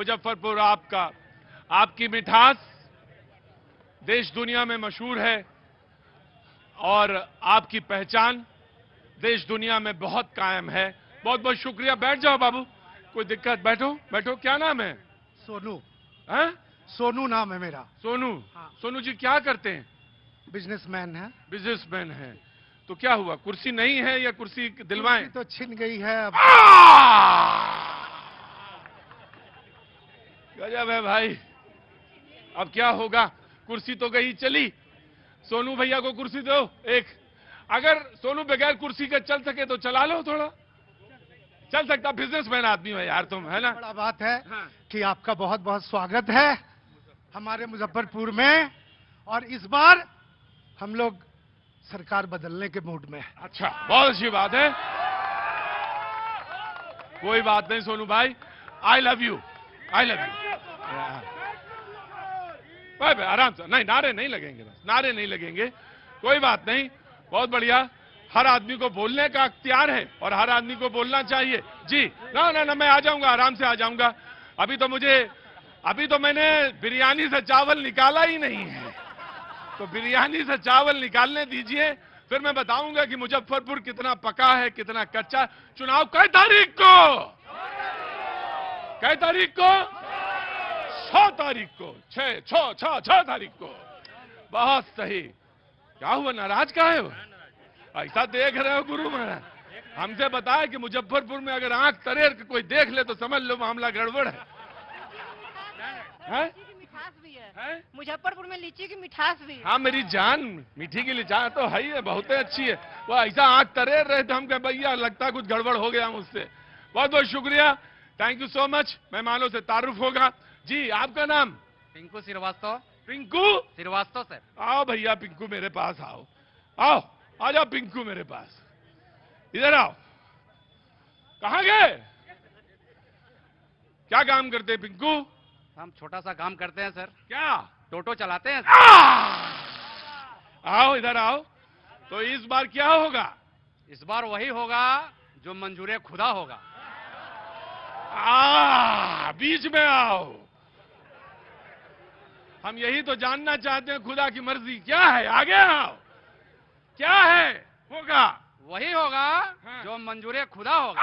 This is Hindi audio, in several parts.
मुजफ्फरपुर आपका, आपकी मिठास देश दुनिया में मशहूर है और आपकी पहचान देश दुनिया में बहुत कायम है। बहुत बहुत शुक्रिया। बैठ जाओ बाबू, कोई दिक्कत? बैठो बैठो। क्या नाम है? सोनू। हैं? सोनू नाम है मेरा। सोनू। हाँ। सोनू जी क्या करते हैं? बिजनेसमैन है। बिजनेसमैन है। तो क्या हुआ, कुर्सी नहीं है या कुर्सी दिलवाएं? कुर्सी तो छिन गई है अब। गजब है भाई। अब क्या होगा? कुर्सी तो गई चली। सोनू भैया को कुर्सी दो एक। अगर सोनू बगैर कुर्सी के चल सके तो चला लो थोड़ा। चल सकता, बिजनेसमैन आदमी है यार तुम, है ना? बड़ा बात है हाँ। कि आपका बहुत बहुत स्वागत है हमारे मुजफ्फरपुर में। और इस बार हम लोग सरकार बदलने के मूड में हैं। अच्छा, बहुत अच्छी बात है। कोई बात नहीं सोनू भाई, I love you, I love you. भाई भाई आराम से, नहीं नारे नहीं लगेंगे, बस नारे नहीं लगेंगे, कोई बात नहीं। बहुत बढ़िया। हर आदमी को बोलने का अख्तियार है और हर आदमी को बोलना चाहिए। जी ना ना ना, मैं आ जाऊंगा, आराम से आ जाऊंगा। अभी तो मैंने बिरयानी से चावल निकाला ही नहीं है, तो बिरयानी से चावल निकालने दीजिए, फिर मैं बताऊंगा कि मुजफ्फरपुर कितना पका है कितना कच्चा। चुनाव कै तारीख को? कै तारीख को? 6 तारीख को। 6 तारीख को। बहुत सही। क्या हुआ, नाराज का है वो? ऐसा देख रहे हो गुरु महाराज? हमसे बताया कि मुजफ्फरपुर में अगर आंख तरेर के कोई देख ले तो समझ लो मामला गड़बड़ है। लीची की मिठास भी है। मुजफ्फरपुर में लीची की मिठास भी है। हाँ मेरी जान, मीठी की लिचा तो है ही है, बहुत अच्छी है। वो ऐसा आंख तरेर रहे थे हम कहे भैया लगता है कुछ गड़बड़ हो गया मुझसे। बहुत बहुत शुक्रिया, थैंक यू सो मच। मेहमानों से तारुफ होगा। जी आपका नाम? पिंकू श्रीवास्तव। पिंकू श्रीवास्तव सर। आओ भैया, पिंकू मेरे पास आओ। आओ आ जाओ पिंकू मेरे पास, इधर आओ। कहाँ गए? क्या काम करते हैं पिंकू? हम छोटा सा काम करते हैं सर। क्या? टोटो चलाते हैं। आओ इधर आओ। तो इस बार क्या होगा? इस बार वही होगा जो मंजूर खुदा होगा। बीच में आओ। हम यही तो जानना चाहते हैं, खुदा की मर्जी क्या है? आगे आओ। क्या है? होगा वही होगा हाँ। जो मंजूर खुदा होगा।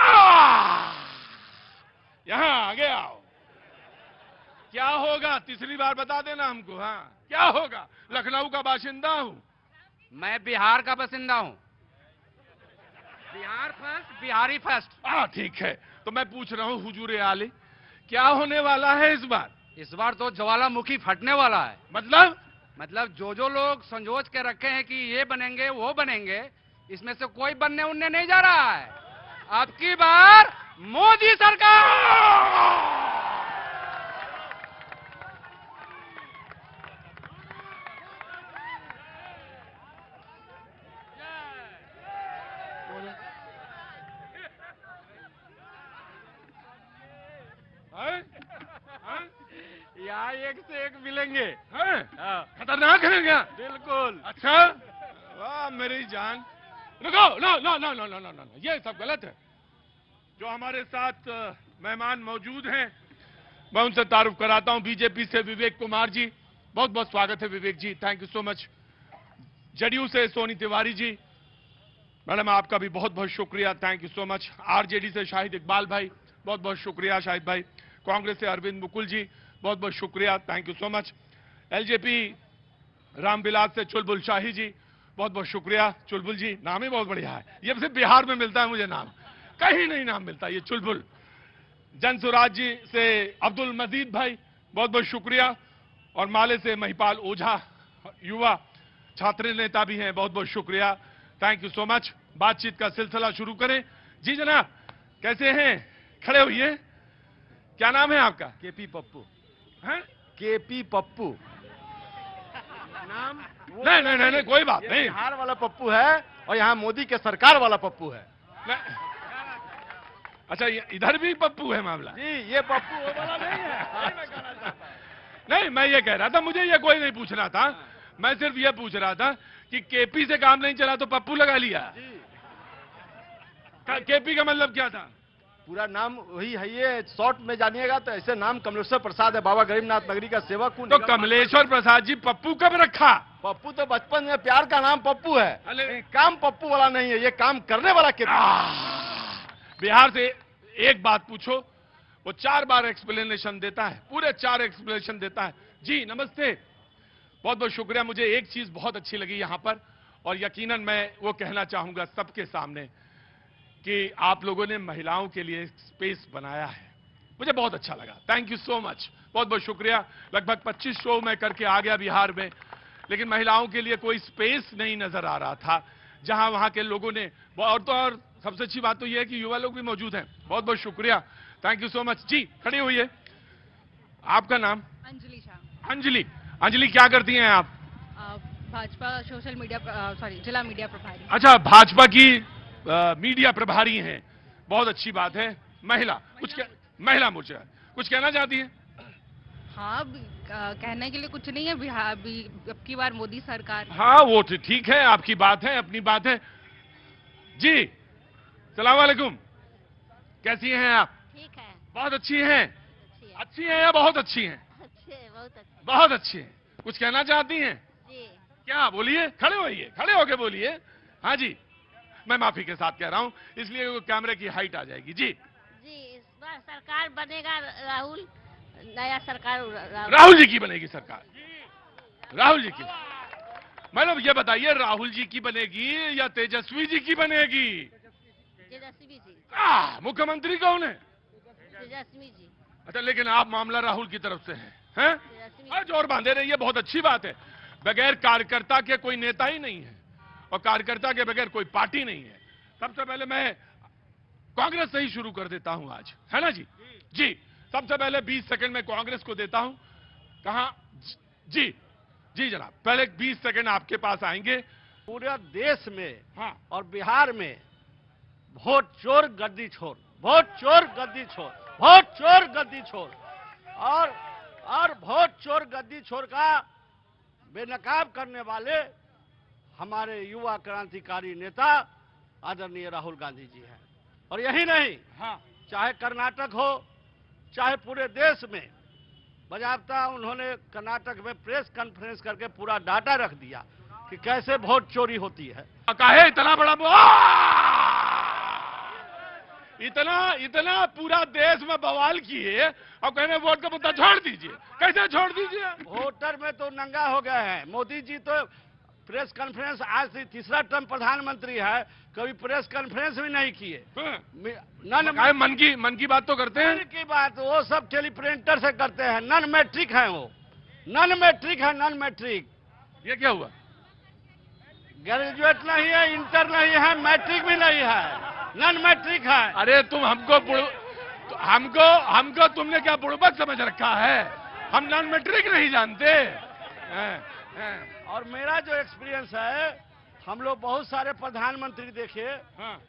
यहां आगे आओ। क्या होगा? तीसरी बार बता देना हमको। हाँ क्या होगा? लखनऊ का बाशिंदा हूं। मैं बिहार का बसिंदा हूँ। Bihar first, Bihari first. ठीक है, तो मैं पूछ रहा हूं हुजूर आले, क्या होने वाला है इस बार? इस बार तो ज्वालामुखी फटने वाला है। मतलब जो लोग संजोच के रखे हैं कि ये बनेंगे वो बनेंगे, इसमें से कोई बनने उनने नहीं जा रहा है। अब की बार मोदी सरकार। यहाँ एक से एक मिलेंगे। हाँ। खतरनाक है क्या? बिल्कुल। अच्छा, वाह मेरी जान। रुको, no no no no no no no, ये सब गलत है। जो हमारे साथ मेहमान मौजूद हैं, मैं उनसे तारुफ कराता हूं। बीजेपी से विवेक कुमार जी, बहुत बहुत स्वागत है Vivek ji, thank you so much. JDU से सोनी तिवारी जी, मैडम आपका भी बहुत बहुत शुक्रिया, thank you so much. RJD से शाहिद इकबाल भाई, बहुत बहुत शुक्रिया शाहिद भाई। कांग्रेस से अरविंद मुकुल जी, बहुत बहुत शुक्रिया, thank you so much. LJP Ramvilas से चुलबुल शाही जी, बहुत बहुत शुक्रिया। चुलबुल जी नाम ही बहुत बढ़िया है, ये सिर्फ बिहार में मिलता है मुझे नाम, कहीं नहीं नाम मिलता ये चुलबुल। जन सुराज जी से अब्दुल मजीद भाई, बहुत बहुत शुक्रिया। और माले से महिपाल ओझा, युवा छात्र नेता भी हैं, बहुत बहुत शुक्रिया, थैंक यू सो मच। बातचीत का सिलसिला शुरू करें। जी जनाब, कैसे हैं? खड़े हुए। क्या नाम है आपका? केपी पप्पू। हैं? केपी पप्पू नाम? नहीं, कोई बात नहीं। बिहार वाला पप्पू है और यहाँ मोदी के सरकार वाला पप्पू है। अच्छा, इधर भी पप्पू है मामला? जी, ये पप्पू वो वाला नहीं है। नहीं, मैं ये कह रहा था, मुझे ये कोई नहीं पूछना था, मैं सिर्फ ये पूछ रहा था कि केपी से काम नहीं चला तो पप्पू लगा लिया। केपी का मतलब क्या था? पूरा नाम वही है, ये शॉर्ट में जानिएगा तो ऐसे नाम कमलेश्वर प्रसाद है, बाबा गरीबनाथ नगरी का सेवक हूँ। तो कमलेश्वर प्रसाद जी पप्पू कब रखा? पप्पू तो बचपन में प्यार का नाम पप्पू है, अरे! काम पप्पू वाला नहीं है, ये काम करने वाला के बिहार से एक बात पूछो, वो 4 बार एक्सप्लेनेशन देता है, पूरे 4 एक्सप्लेनेशन देता है। जी नमस्ते, बहुत बहुत शुक्रिया। मुझे एक चीज बहुत अच्छी लगी यहां पर, और यकीनन मैं वो कहना चाहूंगा सबके सामने कि आप लोगों ने महिलाओं के लिए स्पेस बनाया है, मुझे बहुत अच्छा लगा। थैंक यू सो मच, बहुत बहुत शुक्रिया। लगभग 25 शो मैं करके आ गया बिहार में, लेकिन महिलाओं के लिए कोई स्पेस नहीं नजर आ रहा था, जहां वहां के लोगों ने। और सबसे अच्छी बात तो यह है कि युवा लोग भी मौजूद हैं। बहुत बहुत शुक्रिया, थैंक यू सो मच। जी खड़ी हुई है, आपका नाम? अंजलि शाह। अंजलि। अंजलि क्या करती हैं आप? भाजपा सोशल मीडिया जिला मीडिया प्रभारी। अच्छा, भाजपा की मीडिया प्रभारी हैं, बहुत अच्छी बात है। महिला महिला मोर्चा, कुछ कहना चाहती हैं? हाँ, कहने के लिए कुछ नहीं है। अब की बार मोदी सरकार। हाँ वो तो ठीक है, आपकी बात है, अपनी बात है। जी सलाम वालेकुम, कैसी हैं आप? ठीक है। बहुत अच्छी हैं। अच्छी है। अच्छी हैं या बहुत अच्छी हैं? अच्छे, बहुत अच्छे। बहुत अच्छी हैं। कुछ कहना चाहती हैं? जी। क्या बोलिए, खड़े होइए, खड़े होके बोलिए। हाँ जी, मैं माफी के साथ कह रहा हूं, इसलिए वो कैमरे की हाइट आ जाएगी। जी इस बार सरकार बनेगा राहुल, नया सरकार राहुल जी की बनेगी सरकार, राहुल जी की। मैडम ये बताइए, राहुल जी की बनेगी या तेजस्वी जी की बनेगी? तेजस्वी जी। मुख्यमंत्री कौन है? तेजस्वी जी। अच्छा, लेकिन आप मामला राहुल की तरफ से हैं? तेजस्वी। जोर बांधे रहिए, बहुत अच्छी बात है। बगैर कार्यकर्ता के कोई नेता ही नहीं है, और कार्यकर्ता के बगैर कोई पार्टी नहीं है। सबसे पहले मैं कांग्रेस से ही शुरू कर देता हूं आज, है ना जी? जी सबसे पहले 20 सेकंड में कांग्रेस को देता हूं। कहां? जी जी जनाब, पहले 20 सेकंड आपके पास आएंगे। पूरे देश में हाँ, और बिहार में वोट चोर गद्दी छोड़, वोट चोर गद्दी छोड़, वोट चोर गद्दी छोड़, और वोट चोर गद्दी छोड़ का बेनकाब करने वाले हमारे युवा क्रांतिकारी नेता आदरणीय राहुल गांधी जी हैं। और यही नहीं, हाँ, चाहे कर्नाटक हो, चाहे पूरे देश में, बजाबता उन्होंने कर्नाटक में प्रेस कॉन्फ्रेंस करके पूरा डाटा रख दिया कि कैसे वोट चोरी होती है। काहे इतना बड़ा इतना पूरा देश में बवाल किए, और कहने वोट का मुद्दा छोड़ दीजिए। कैसे छोड़ दीजिए? वोटर में तो नंगा हो गए हैं। मोदी जी तो प्रेस कॉन्फ्रेंस, आज से तीसरा टर्म प्रधानमंत्री है, कभी प्रेस कॉन्फ्रेंस भी नहीं किए। मन की बात तो करते हैं। मन की बात वो सब टेलीप्रिंटर से करते हैं। नॉन मैट्रिक है वो, नॉन मैट्रिक है, नॉन मैट्रिक। ये क्या हुआ? ग्रेजुएट नहीं है, इंटर नहीं है, मैट्रिक भी नहीं है, नॉन मैट्रिक है। अरे तुम हमको तुमने क्या बुड़बक समझ रखा है? हम नॉन मैट्रिक नहीं जानते हैं। और मेरा जो एक्सपीरियंस है, हम लोग बहुत सारे प्रधानमंत्री देखे। हाँ।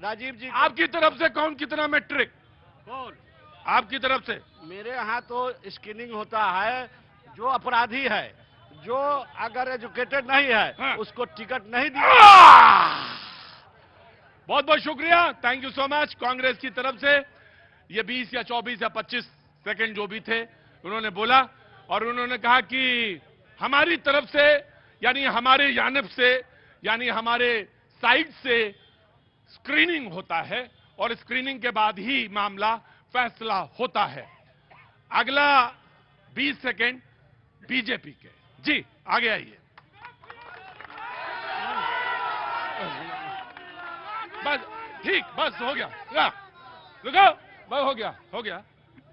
राजीव जी आपकी तरफ से कौन कितना मैट्रिक? कौन? आपकी तरफ से? मेरे यहाँ तो स्क्रीनिंग होता है, जो अपराधी है, जो अगर एजुकेटेड नहीं है, हाँ। उसको टिकट नहीं दिया। बहुत बहुत शुक्रिया, thank you so much. Congress की तरफ से ये 20 या 24 या 25 सेकंड जो भी थे उन्होंने बोला, और उन्होंने कहा कि हमारी तरफ से, यानी हमारे जानिब से, यानी हमारे साइड से स्क्रीनिंग होता है, और स्क्रीनिंग के बाद ही मामला फैसला होता है। अगला 20 सेकंड बीजेपी के। जी आगे आइए। बस ठीक, बस हो गया, रुको, बस हो गया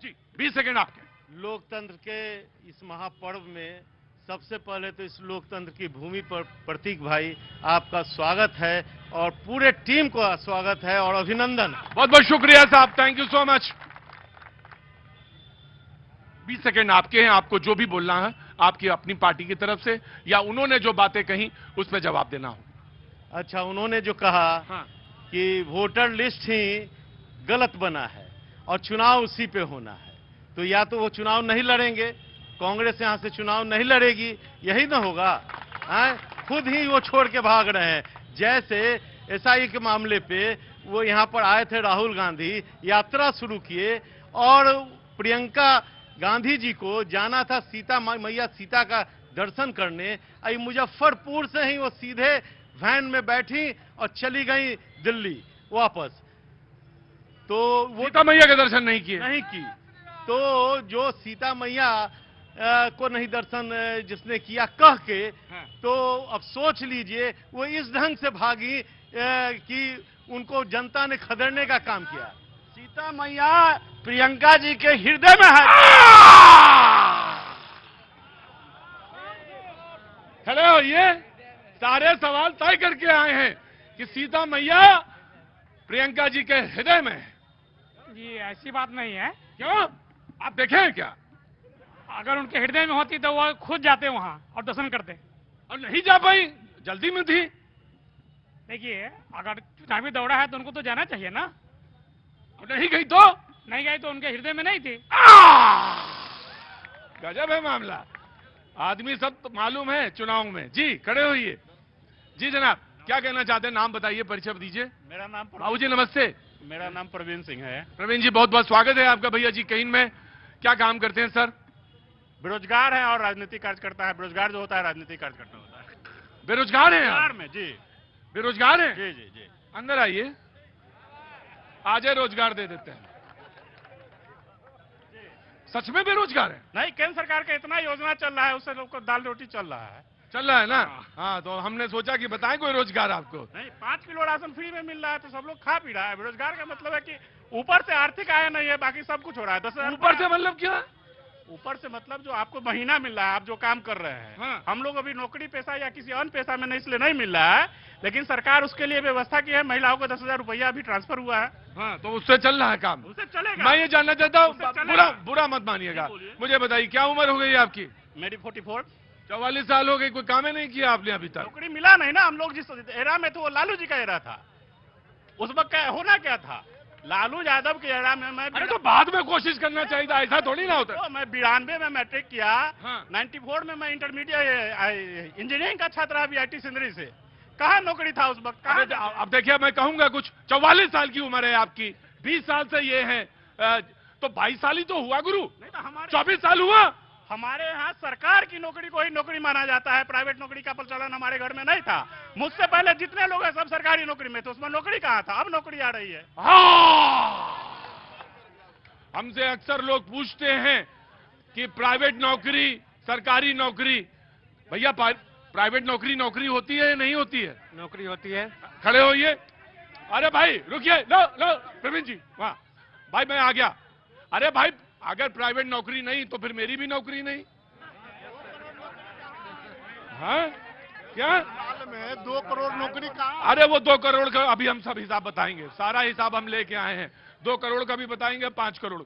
जी। 20 सेकंड आपके। लोकतंत्र के इस महापर्व में सबसे पहले तो इस लोकतंत्र की भूमि पर प्रतीक भाई आपका स्वागत है, और पूरे टीम को स्वागत है और अभिनंदन। बहुत बहुत शुक्रिया साहब, thank you so much. 20 second आपके हैं, आपको जो भी बोलना है आपकी अपनी पार्टी की तरफ से, या उन्होंने जो बातें कही उस पर जवाब देना हो। अच्छा, उन्होंने जो कहा हाँ। कि वोटर लिस्ट ही गलत बना है और चुनाव उसी पे होना है, तो या तो वो चुनाव नहीं लड़ेंगे, कांग्रेस यहां से चुनाव नहीं लड़ेगी, यही ना होगा। खुद ही वो छोड़ के भाग रहे हैं। जैसे एसआई के मामले पे वो यहाँ पर आए थे, राहुल गांधी यात्रा शुरू किए और प्रियंका गांधी जी को जाना था सीता मैया सीता का दर्शन करने। आई मुजफ्फरपुर से ही वो सीधे वैन में बैठी और चली गई दिल्ली वापस। तो वो सीता मैया के दर्शन नहीं किए। नहीं की। तो जो सीता मैया को नहीं दर्शन जिसने किया कह के, तो अब सोच लीजिए वो इस ढंग से भागी कि उनको जनता ने खदेड़ने का काम किया। सीता मैया प्रियंका जी के हृदय में है। खड़े होइए, सारे सवाल तय करके आए हैं कि सीता मैया प्रियंका जी के हृदय में है। जी ऐसी बात नहीं है। क्यों, आप देखे हैं क्या? अगर उनके हृदय में होती तो वो खुद जाते वहां और दर्शन करते, और नहीं जा पाई, जल्दी में थी। देखिए अगर चुनावी दौड़ा है तो उनको तो जाना चाहिए ना। और नहीं गई तो? नहीं गई तो उनके हृदय में नहीं थी। गजब है मामला। आदमी सब तो मालूम है चुनाव में। जी खड़े होइए। जी जनाब, क्या कहना चाहते हैं? नाम बताइए, परिचय दीजिए। मेरा नाम बाबूजी नमस्ते। मेरा नाम प्रवीण सिंह है। प्रवीण जी, बहुत बहुत स्वागत है आपका भैया जी कहीं में। क्या काम करते हैं सर? बेरोजगार है और राजनीतिक कार्यकर्ता है। बेरोजगार जो होता है राजनीतिक कार्यकर्ता होता है। बेरोजगार हैं आप? बिहार में जी बेरोजगार हैं? जी जी जी। अंदर आइए, आज रोजगार दे देते हैं। सच में बेरोजगार है? नहीं, केंद्र सरकार का इतना योजना चल रहा है, उससे लोग को दाल रोटी चल रहा है। चल रहा है ना? हाँ, तो हमने सोचा कि बताएं कोई रोजगार आपको। नहीं, 5 किलो राशन फ्री में मिल रहा है तो सब लोग खा पी रहा है। बेरोजगार का मतलब है कि ऊपर से आर्थिक आय नहीं है, बाकी सब कुछ हो रहा है। 10,000 ऊपर से मतलब क्या? ऊपर से मतलब जो आपको महीना मिल रहा है, आप जो काम कर रहे हैं। हाँ। हम लोग अभी नौकरी पेशा या किसी अन्य पेशा में नहीं, इसलिए नहीं मिल रहा है, लेकिन सरकार उसके लिए व्यवस्था की है। महिलाओं को 10,000 रुपया भी ट्रांसफर हुआ है। हाँ, तो उससे चल रहा है काम। उससे चलेगा। मैं ये जानना चाहता हूँ, उससे चलेगा। बुरा बुरा मत मानिएगा, जी, बोलिए। मुझे बताइए क्या उम्र हो गई है आपकी? मेरी 44। 44 साल हो गई, कोई काम ही नहीं किया आपने अभी तक? नौकरी मिला नहीं ना। हम लोग जिस एरा में थे वो लालू जी का एरा था। उस वक्त होना क्या था, लालू यादव के एरा में मैं अरे तो बाद में कोशिश करना चाहिए था, ऐसा थोड़ी ना होता। तो मैं 92 में मैट्रिक किया। हाँ। 94 में मैं इंटरमीडिएट इंजीनियरिंग का छात्र अभी IIT सिंदरी से। कहाँ नौकरी था उस वक्त? अरे अब देखिए, मैं कहूंगा कुछ, 44 साल की उम्र है आपकी, 20 साल से ये है, तो 22 साल ही तो हुआ गुरु। नहीं तो हमारे 24 साल हुआ। हमारे यहाँ सरकार की नौकरी को ही नौकरी माना जाता है। प्राइवेट नौकरी का प्रचलन हमारे घर में नहीं था। मुझसे पहले जितने लोग हैं सब सरकारी नौकरी में थे, उसमें नौकरी कहाँ था? अब नौकरी आ रही है। हाँ! हमसे अक्सर लोग पूछते हैं कि प्राइवेट नौकरी, सरकारी नौकरी। भैया प्राइवेट नौकरी नौकरी होती है या नहीं होती है? नौकरी होती है। खड़े होइए। अरे भाई रुकिए, लो लो प्रवीण जी, वाह भाई मैं आ गया। अरे भाई, अगर प्राइवेट नौकरी नहीं तो फिर मेरी भी नौकरी नहीं। हाँ क्या? साल में 2 करोड़ नौकरी का। अरे वो 2 करोड़ का अभी हम सब हिसाब बताएंगे, सारा हिसाब हम लेके आए हैं। 2 करोड़ का भी बताएंगे, 5 करोड़।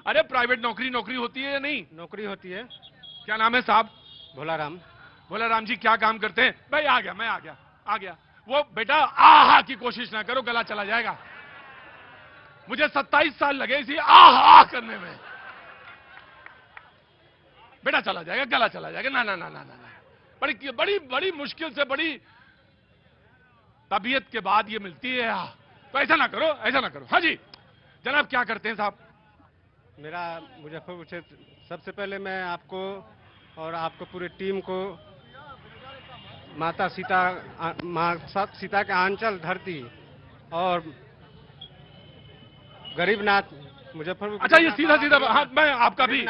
अरे प्राइवेट नौकरी नौकरी होती है या नहीं? नौकरी होती है। क्या नाम है साहब? भोलाराम। भोलाराम जी, क्या काम करते हैं? भाई आ गया, मैं आ गया। वो बेटा आहा की कोशिश ना करो, गला चला जाएगा। मुझे 27 साल लगे इसी आहा करने में। बेटा चला जाएगा, गला चला जाएगा। ना ना ना ना ना, बड़ी बड़ी बड़ी मुश्किल से, बड़ी तबीयत के बाद ये मिलती है। तो ऐसा ना करो, ऐसा ना करो। हाँ जी जनाब, क्या करते हैं साहब? मेरा मुजफ्फरपुर क्षेत्र, सबसे पहले मैं आपको और आपको पूरी टीम को माता सीता के आंचल धरती और गरीबनाथ मुजफ्फरपुर। अच्छा, ये सीधा सीधा, हाँ मैं आपका भी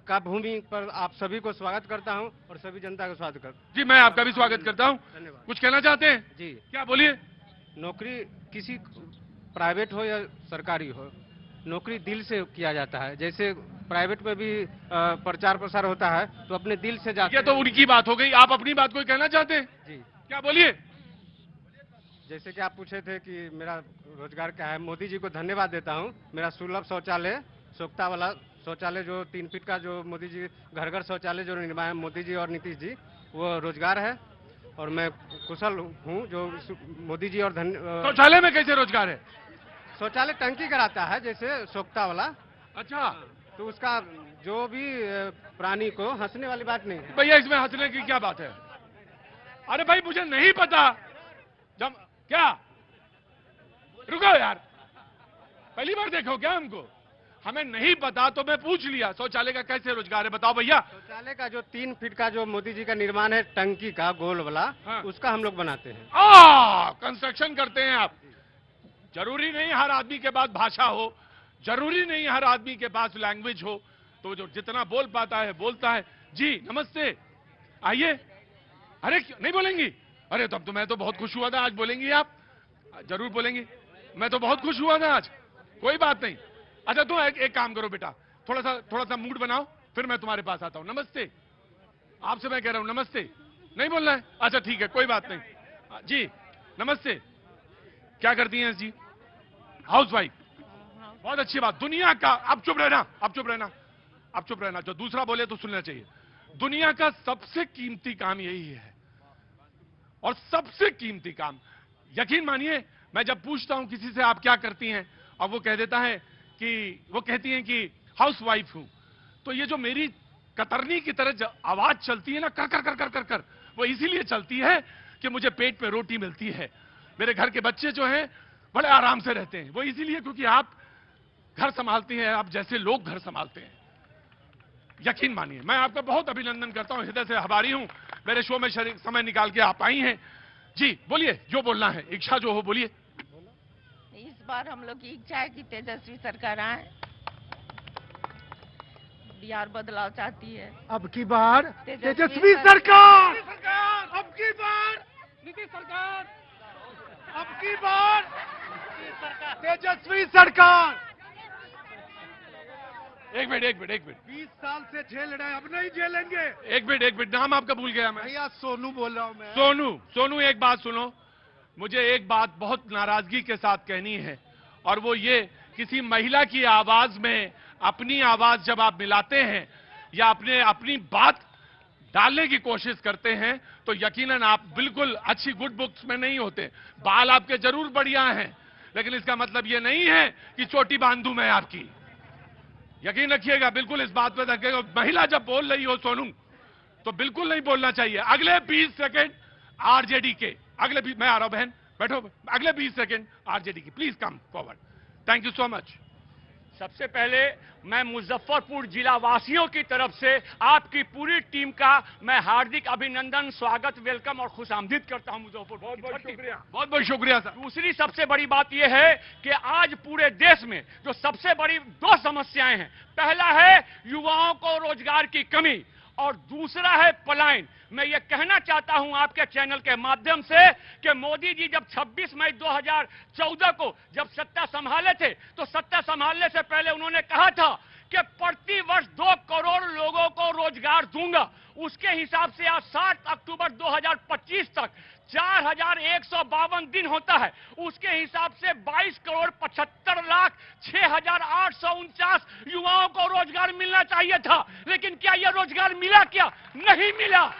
का भूमि पर आप सभी को स्वागत करता हूं और सभी जनता का स्वागत करता हूं। जी, मैं आपका भी स्वागत करता हूं। धन्यवाद। कुछ कहना चाहते हैं? जी, क्या बोलिए। नौकरी किसी प्राइवेट हो या सरकारी हो, नौकरी दिल से किया जाता है। जैसे प्राइवेट में भी प्रचार प्रसार होता है तो अपने दिल से जाते ये तो उनकी बात हो गई, आप अपनी बात कोई कहना चाहते हैं? जी, क्या बोलिए। जैसे कि आप पूछे थे कि मेरा रोजगार क्या है, मोदी जी को धन्यवाद देता हूं। मेरा सुलभ शौचालय, सोख्ता वाला शौचालय, जो 3 फीट का, जो मोदी जी घर घर शौचालय जो निर्माण मोदी जी और नीतीश जी, वो रोजगार है। और मैं कुशल हूं जो मोदी जी और शौचालय में कैसे रोजगार है? शौचालय टंकी कराता है जैसे सोख्ता वाला। अच्छा, तो उसका जो भी प्राणी को, हंसने वाली बात नहीं है भैया इसमें हंसने की क्या बात है? अरे भाई मुझे नहीं पता। जब क्या रुको यार, पहली बार देखो क्या हमको? हमें नहीं पता तो मैं पूछ लिया। शौचालय का कैसे रोजगार है बताओ भैया। शौचालय का जो 3 फीट का जो मोदी जी का निर्माण है टंकी का गोल वाला, हाँ। उसका हम लोग बनाते हैं। कंस्ट्रक्शन करते हैं आप। जरूरी नहीं हर आदमी के पास भाषा हो, जरूरी नहीं हर आदमी के पास लैंग्वेज हो, तो जो जितना बोल पाता है बोलता है। जी नमस्ते, आइए। अरे क्यों नहीं बोलेंगी? अरे तब तो मैं तो बहुत खुश हुआ था, आज बोलेंगी आप? जरूर बोलेंगी, मैं तो बहुत खुश हुआ था आज। कोई बात नहीं। अच्छा तुम एक काम करो बेटा, थोड़ा सा मूड बनाओ, फिर मैं तुम्हारे पास आता हूं। नमस्ते, आपसे मैं कह रहा हूं नमस्ते। नहीं बोलना है? अच्छा ठीक है, कोई बात नहीं। जी नमस्ते, क्या करती हैं जी? House wife. बहुत अच्छी बात। दुनिया का, आप चुप रहना, आप चुप रहना, आप चुप रहना। जो दूसरा बोले तो सुनना चाहिए। दुनिया का सबसे कीमती काम यही है, और सबसे कीमती काम, यकीन मानिए, मैं जब पूछता हूं किसी से आप क्या करती हैं, और वो कह देता है कि वो कहती हैं कि हाउस वाइफ हूं, तो ये जो मेरी कतरनी की तरह आवाज चलती है ना, कर कर कर कर कर कर, वो इसीलिए चलती है कि मुझे पेट पे रोटी मिलती है। मेरे घर के बच्चे जो हैं बड़े आराम से रहते हैं, वो इसीलिए क्योंकि आप घर संभालती हैं, आप जैसे लोग घर संभालते हैं। यकीन मानिए, मैं आपका बहुत अभिनंदन करता हूं, हृदय से आभारी हूं। मेरे शो में समय निकाल के आप आई हैं। जी बोलिए, जो बोलना है, इच्छा जो हो बोलिए। इस बार हम लोग की इच्छा है कि तेजस्वी सरकार आए, बिहार बदलाव चाहती है। अब की बार तेजस्वी सरकार, अब की बार नीतीश सरकार, अब की बार तेजस्वी सरकार। एक मिनट 20 साल से झेल रहे हैं, अब नहीं झेलेंगे। एक मिनट, नाम आपका भूल गया मैं। भैया सोनू बोल रहा हूं मैं। सोनू एक बात सुनो, मुझे एक बात बहुत नाराजगी के साथ कहनी है, और वो ये, किसी महिला की आवाज में अपनी आवाज जब आप मिलाते हैं या अपनी बात डालने की कोशिश करते हैं, तो यकीनन आप बिल्कुल अच्छी गुड बुक्स में नहीं होते। बाल आपके जरूर बढ़िया हैं, लेकिन इसका मतलब ये नहीं है कि चोटी बांधूं मैं आपकी। यकीन रखिएगा, बिल्कुल इस बात पे रखिएगा। महिला जब बोल रही हो सोनू, तो बिल्कुल नहीं बोलना चाहिए। अगले 20 सेकंड आरजेडी के, मैं आ रहा हूं बहन, बैठो। अगले 20 सेकंड आरजेडी की, please come forward. Thank you so much. सबसे पहले मैं मुजफ्फरपुर जिला वासियों की तरफ से आपकी पूरी टीम का मैं हार्दिक अभिनंदन, स्वागत, वेलकम और खुशामदीद करता हूं मुजफ्फरपुर। बहुत बहुत शुक्रिया सर। दूसरी सबसे बड़ी बात यह है कि आज पूरे देश में जो सबसे बड़ी 2 समस्याएं हैं, पहला है युवाओं को रोजगार की कमी, और दूसरा है पलायन। मैं ये कहना चाहता हूं आपके चैनल के माध्यम से कि मोदी जी जब 26 मई 2014 को जब सत्ता संभाले थे, तो सत्ता संभालने से पहले उन्होंने कहा था कि प्रति वर्ष 2 करोड़ लोगों को रोजगार दूंगा। उसके हिसाब से आज 7 अक्टूबर 2025 तक 4152 दिन होता है, उसके हिसाब से 22 करोड़ 75 लाख 6849 युवाओं को रोजगार मिलना चाहिए था। लेकिन क्या यह रोजगार मिला? क्या नहीं मिला?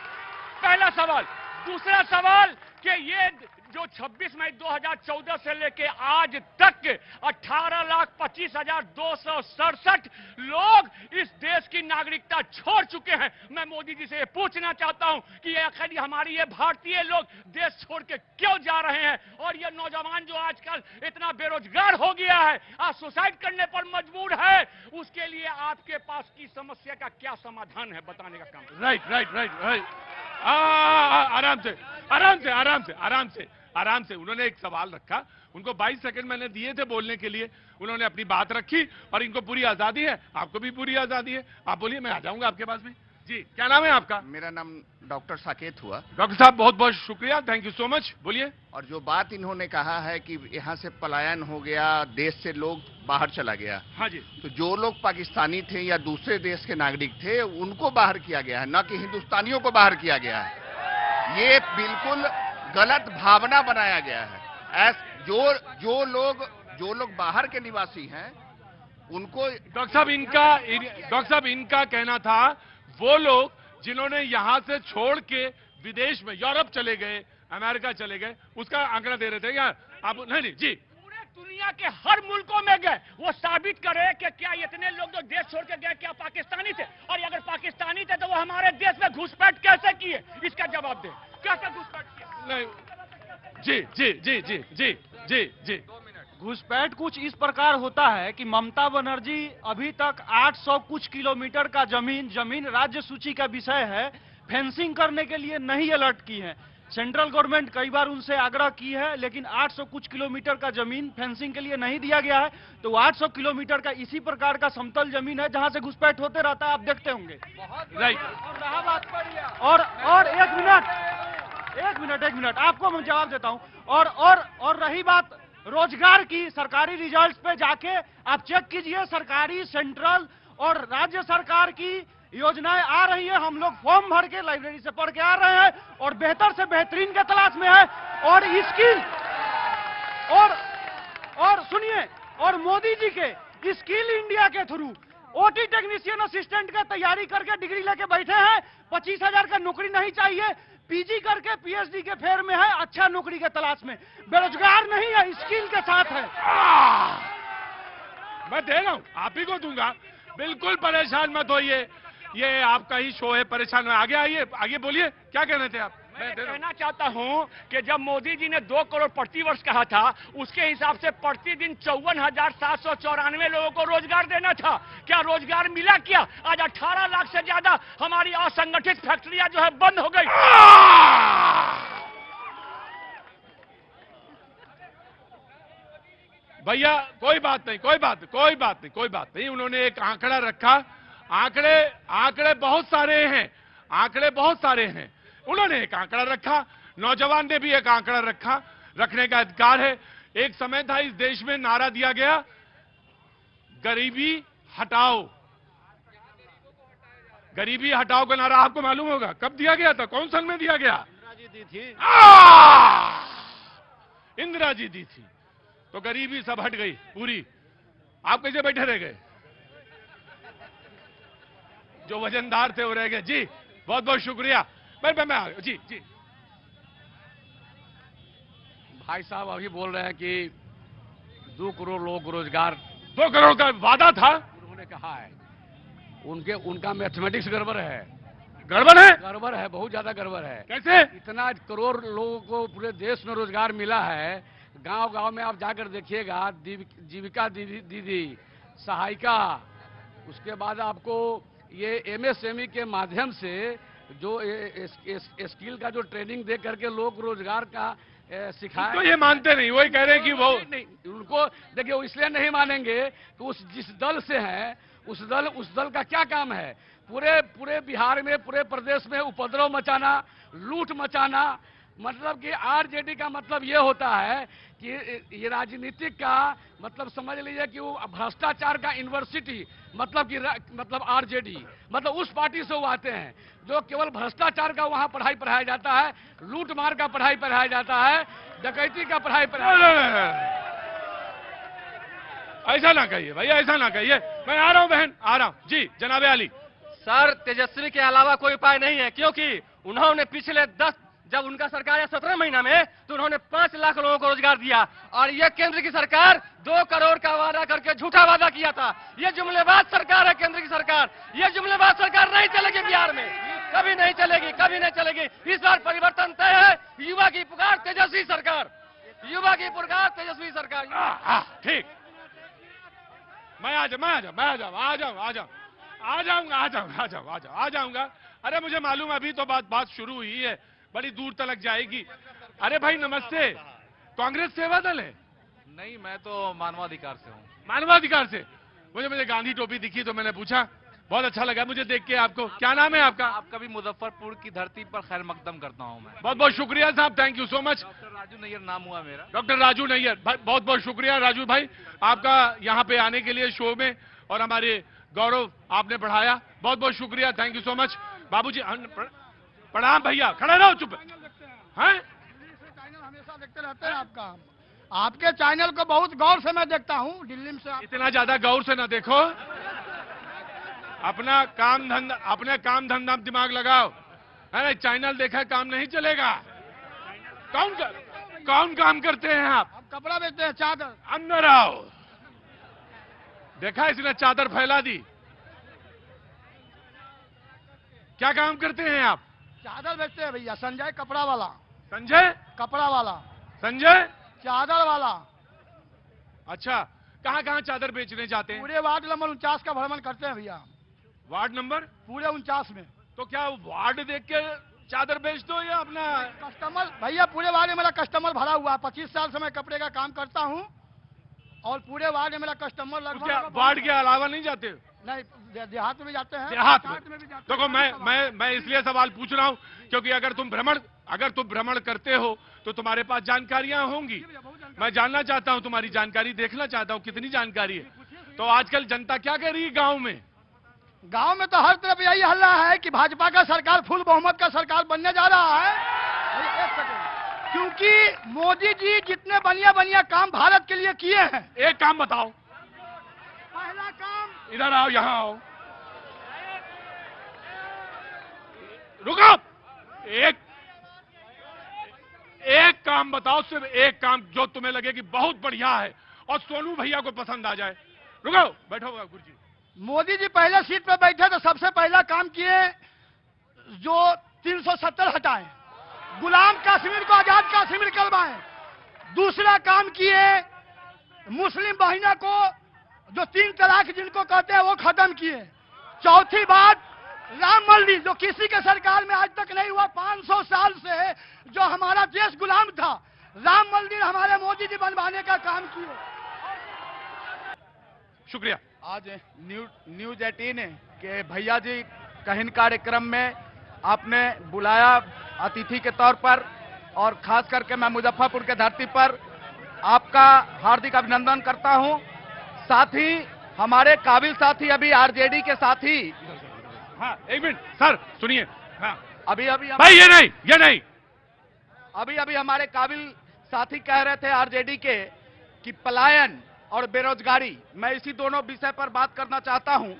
पहला सवाल। दूसरा सवाल कि ये जो 26 मई 2014 से लेके आज तक 18,25,267 लोग इस देश की नागरिकता छोड़ चुके हैं। मैं मोदी जी से ये पूछना चाहता हूं कि ये आखिर हमारी ये भारतीय लोग देश छोड़ के क्यों जा रहे हैं, और ये नौजवान जो आजकल इतना बेरोजगार हो गया है, आज सुसाइड करने पर मजबूर है, उसके लिए आपके पास की समस्या का क्या समाधान है, बताने का काम। राइट। आराम से उन्होंने एक सवाल रखा, उनको 22 सेकंड मैंने दिए थे बोलने के लिए, उन्होंने अपनी बात रखी, और इनको पूरी आजादी है, आपको भी पूरी आजादी है। आप बोलिए, मैं आ जाऊंगा आपके पास भी। जी क्या नाम है आपका? मेरा नाम डॉक्टर साकेत हुआ। डॉक्टर साहब बहुत बहुत शुक्रिया, थैंक यू सो मच। बोलिए। और जो बात इन्होंने कहा है कि यहाँ से पलायन हो गया, देश से लोग बाहर चला गया। हाँ जी। तो जो लोग पाकिस्तानी थे या दूसरे देश के नागरिक थे, उनको बाहर किया गया है, न कि हिंदुस्तानियों को बाहर किया गया है। ये बिल्कुल गलत भावना बनाया गया है। जो लोग बाहर के निवासी हैं उनको, डॉक्टर साहब इनका कहना था, वो लोग जिन्होंने यहां से छोड़ के विदेश में यूरोप चले गए, अमेरिका चले गए, उसका आंकड़ा दे रहे थे यार आप। नहीं जी, पूरे दुनिया के हर मुल्कों में गए, वो साबित करे कि क्या इतने लोग जो देश छोड़ के गए क्या पाकिस्तानी थे, और अगर पाकिस्तानी थे तो वो हमारे देश में घुसपैठ कैसे किए, इसका जवाब दे। कैसे घुसपैठ किया? नहीं जी घुसपैठ कुछ इस प्रकार होता है कि ममता बनर्जी अभी तक 800 कुछ किलोमीटर का जमीन राज्य सूची का विषय है, फेंसिंग करने के लिए नहीं अलर्ट की है। सेंट्रल गवर्नमेंट कई बार उनसे आग्रह की है, लेकिन 800 कुछ किलोमीटर का जमीन फेंसिंग के लिए नहीं दिया गया है। तो 800 किलोमीटर का इसी प्रकार का समतल जमीन है जहां से घुसपैठ होते रहता है, आप देखते होंगे। राइट। और एक मिनट आपको मैं जवाब देता हूं। और रही बात रोजगार की, सरकारी रिजल्ट पे जाके आप चेक कीजिए, सरकारी सेंट्रल और राज्य सरकार की योजनाएं आ रही है। हम लोग फॉर्म भर के लाइब्रेरी से पढ़ के आ रहे हैं और बेहतर से बेहतरीन के तलाश में है। और स्किल और सुनिए, और मोदी जी के स्किल इंडिया के थ्रू ओटी टेक्नीशियन असिस्टेंट का तैयारी करके डिग्री लेके बैठे हैं। 25,000 का नौकरी नहीं चाहिए, पीजी करके पीएचडी के फेर में है, अच्छा नौकरी के तलाश में। बेरोजगार नहीं है, स्किल के साथ है। मैं दे रहा हूं, आप ही को दूंगा, बिल्कुल परेशान मत होइए, ये आपका ही शो है, परेशान। आगे आइए, आगे बोलिए, क्या कहने थे आप? मैं कहना चाहता हूं कि जब मोदी जी ने 2 करोड़ प्रति वर्ष कहा था, उसके हिसाब से प्रतिदिन 54,794 लोगों को रोजगार देना था। क्या रोजगार मिला? क्या आज 18 लाख से ज्यादा हमारी असंगठित फैक्ट्रियां जो है बंद हो गई। भैया कोई बात नहीं। उन्होंने एक आंकड़ा रखा, आंकड़े बहुत सारे हैं। उन्होंने एक आंकड़ा रखा, नौजवान ने भी एक आंकड़ा रखा, रखने का अधिकार है। एक समय था इस देश में नारा दिया गया, गरीबी हटाओ। गरीबी हटाओ का नारा आपको मालूम होगा कब दिया गया था, कौन सन में दिया गया? इंदिरा जी दी थी। तो गरीबी सब हट गई पूरी। आप कैसे बैठे रह गए? जो वजनदार थे वो रह गए। जी बहुत बहुत शुक्रिया। मैं जी भाई साहब अभी बोल रहे हैं कि 2 करोड़ लोगों को रोजगार, 2 करोड़ का वादा था, उन्होंने कहा है। उनका मैथमेटिक्स गड़बड़ है, बहुत ज्यादा गड़बड़ है। कैसे? इतना करोड़ लोगों को पूरे देश में रोजगार मिला है। गांव में आप जाकर देखिएगा, जीविका दीदी, सहायिका, उसके बाद आपको ये एमएसएमई के माध्यम से जो स्किल का जो ट्रेनिंग दे करके लोग रोजगार का सिखाए। तो ये मानते नहीं, वही कह रहे हैं कि वो नहीं, उनको देखिए, वो इसलिए नहीं मानेंगे कि जिस दल से हैं उस दल का क्या काम है? पूरे बिहार में, पूरे प्रदेश में उपद्रव मचाना, लूट मचाना। मतलब कि आरजेडी का मतलब ये होता है कि ये राजनीतिक का मतलब समझ लीजिए कि वो भ्रष्टाचार का यूनिवर्सिटी, मतलब आरजेडी, मतलब उस पार्टी से वो आते हैं जो केवल भ्रष्टाचार का वहां पढ़ाई पढ़ाया जाता है, लूट मार का पढ़ाई पढ़ाया जाता है, डकैती का पढ़ाई पढ़ाया। ऐसा ना कहिए भैया, ऐसा ना कहिए। मैं आ रहा हूं बहन, आ रहा हूं। जी जनाब अली। सर, तेजस्वी के अलावा कोई उपाय नहीं है, क्योंकि उन्होंने पिछले 10 जब उनका सरकार है 17 महीना में, तो उन्होंने 5 लाख लोगों को रोजगार दिया। और ये केंद्र की सरकार 2 करोड़ का वादा करके झूठा वादा किया था। ये जुमलेबाज सरकार है केंद्र की सरकार। ये जुमलेबाज सरकार नहीं चलेगी बिहार में, कभी नहीं चलेगी, कभी नहीं चलेगी। इस बार परिवर्तन तय है। युवा की पुकार, तेजस्वी सरकार, युवा की पुकार, तेजस्वी सरकार। ठीक, मैं आ जाऊंगा। अरे मुझे मालूम, अभी तो बात शुरू हुई है, बड़ी दूर तक जाएगी। अरे भाई नमस्ते, कांग्रेस सेवा दल है? नहीं, मैं तो मानवाधिकार से हूँ। मानवाधिकार से? मुझे गांधी टोपी दिखी तो मैंने पूछा, बहुत अच्छा लगा मुझे देख के आपको। क्या नाम है आपका? आपका भी मुजफ्फरपुर की धरती पर खैर मकदम करता हूँ मैं। बहुत बहुत शुक्रिया साहब, thank you so much. Doctor Raju Nayyar नाम हुआ मेरा। डॉक्टर राजू नैयर भाई, बहुत बहुत शुक्रिया राजू भाई आपका यहाँ पे आने के लिए शो में, और हमारे गौरव आपने बढ़ाया, बहुत बहुत शुक्रिया, थैंक यू सो मच। बाबूजी प्रणाम भैया, खड़े रहो, चुप हैं। चैनल हमेशा देखते रहते हैं आपके चैनल को बहुत गौर से मैं देखता हूँ। दिल्ली में से इतना ज्यादा गौर से ना देखो, अपने काम धंधा दिमाग लगाओ, है ना? चैनल देखा काम नहीं चलेगा। कौन काम करते हैं आप? कपड़ा बेचते हैं, चादर। अंदर आओ, देखा इसने चादर फैला दी। क्या काम करते हैं आप? चादर बेचते हैं भैया। संजय कपड़ा वाला। संजय कपड़ा वाला। संजय चादर वाला। अच्छा, कहाँ कहाँ चादर बेचने जाते हैं? पूरे वार्ड नंबर 49 का भ्रमण करते हैं भैया। वार्ड नंबर पूरे 49 में। तो क्या वार्ड देख के चादर बेच दो या अपना? कस्टमर भैया, पूरे वार्ड में मेरा कस्टमर भरा हुआ है। 25 साल से मैं कपड़े का काम करता हूँ और पूरे वार्ड में मेरा कस्टमर तो लगभग क्या वार्ड के अलावा नहीं जाते? नहीं, देहात में भी जाते हैं, देहात में भी जाते हैं। देखो, मैं इसलिए सवाल पूछ रहा हूँ क्योंकि अगर तुम भ्रमण करते हो तो तुम्हारे पास जानकारियां होंगी। मैं जानना चाहता हूं, तुम्हारी जानकारी देखना चाहता हूं, कितनी जानकारी है। तो आजकल जनता क्या कह रही है गांव में? गांव में तो हर तरफ यही हल्ला है कि भाजपा का सरकार फुल बहुमत का सरकार बनने जा रहा है। एक सेकंड, क्योंकि मोदी जी जितने बढ़िया काम भारत के लिए किए हैं। एक काम बताओ। पहला काम, इधर आओ, यहां आओ, रुको। एक काम बताओ, सिर्फ एक काम जो तुम्हें लगे कि बहुत बढ़िया है और सोनू भैया को पसंद आ जाए। रुको, बैठो गुरुजी। मोदी जी पहले सीट पे बैठे तो सबसे पहला काम किए जो 370 हटाए, गुलाम कश्मीर को आजाद कश्मीर करवाए। दूसरा काम किए मुस्लिम बहिना को जो 3 तलाक जिनको कहते हैं वो खत्म किए। चौथी बात, राम मंदिर जो किसी के सरकार में आज तक नहीं हुआ। 500 साल से जो हमारा देश गुलाम था, राम मंदिर हमारे मोदी जी बनवाने का काम किए। शुक्रिया। आज न्यूज 18 के भैया जी कहन कार्यक्रम में आपने बुलाया अतिथि के तौर पर, और खास करके मैं मुजफ्फरपुर के धरती पर आपका हार्दिक अभिनंदन करता हूं। साथ ही हमारे काबिल साथी अभी आरजेडी के साथी, हाँ, एक मिनट सर, सुनिए। हाँ, अभी भाई ये नहीं अभी हमारे काबिल साथी कह रहे थे आरजेडी के कि पलायन और बेरोजगारी, मैं इसी दोनों विषय पर बात करना चाहता हूं।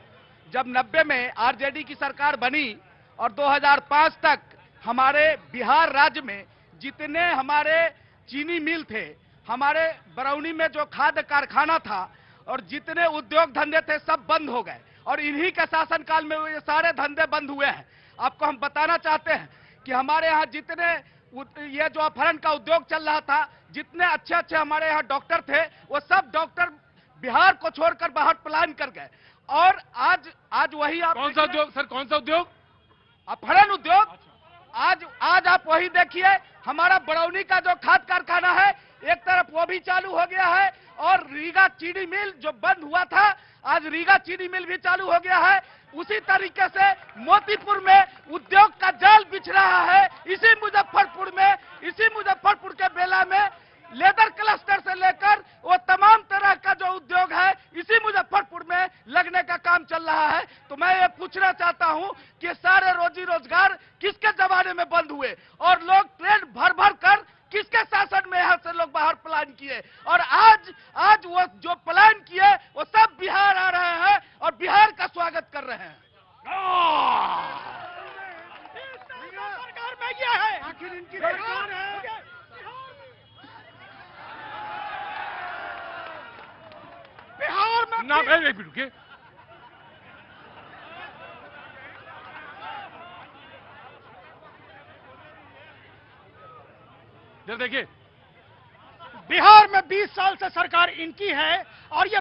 जब 90 में आरजेडी की सरकार बनी और 2005 तक हमारे बिहार राज्य में जितने हमारे चीनी मिल थे, हमारे बरौनी में जो खाद्य कारखाना था और जितने उद्योग धंधे थे सब बंद हो गए, और इन्हीं के शासनकाल में ये सारे धंधे बंद हुए हैं। आपको हम बताना चाहते हैं कि हमारे यहाँ जितने ये जो अपहरण का उद्योग चल रहा था, जितने अच्छे हमारे यहाँ डॉक्टर थे, वो सब डॉक्टर बिहार को छोड़कर बाहर पलायन कर गए। और आज वही आप कौन सा उद्योग सर? कौन सा उद्योग? अपहरण उद्योग। आज आप वही देखिए, हमारा बरौनी का जो खाद कारखाना है एक तरफ वो भी चालू हो गया है, और रीगा चीनी मिल जो बंद हुआ था, आज रीगा चीनी मिल भी चालू हो गया है। उसी तरीके से मोतीपुर में उद्योग का जाल बिछ रहा है। इसी मुजफ्फरपुर के बेला में लेदर क्लस्टर से लेकर वो तमाम तरह का जो उद्योग है इसी मुजफ्फरपुर में लगने का काम चल रहा है। तो मैं ये पूछना चाहता हूं कि सारे रोजी रोजगार किसके जमाने में बंद हुए, और लोग ट्रेन भर कर किसके शासन में यहां से लोग बाहर पलायन किए, और आज वो जो पलायन किए वो सब बिहार आ रहे हैं और बिहार का स्वागत कर रहे हैं। सरकार में क्या है? आखिर इनकी सरकार है। बिहार में ना, एक मिनट रुकिए। देखिए, बिहार में 20 साल से सरकार इनकी है, और ये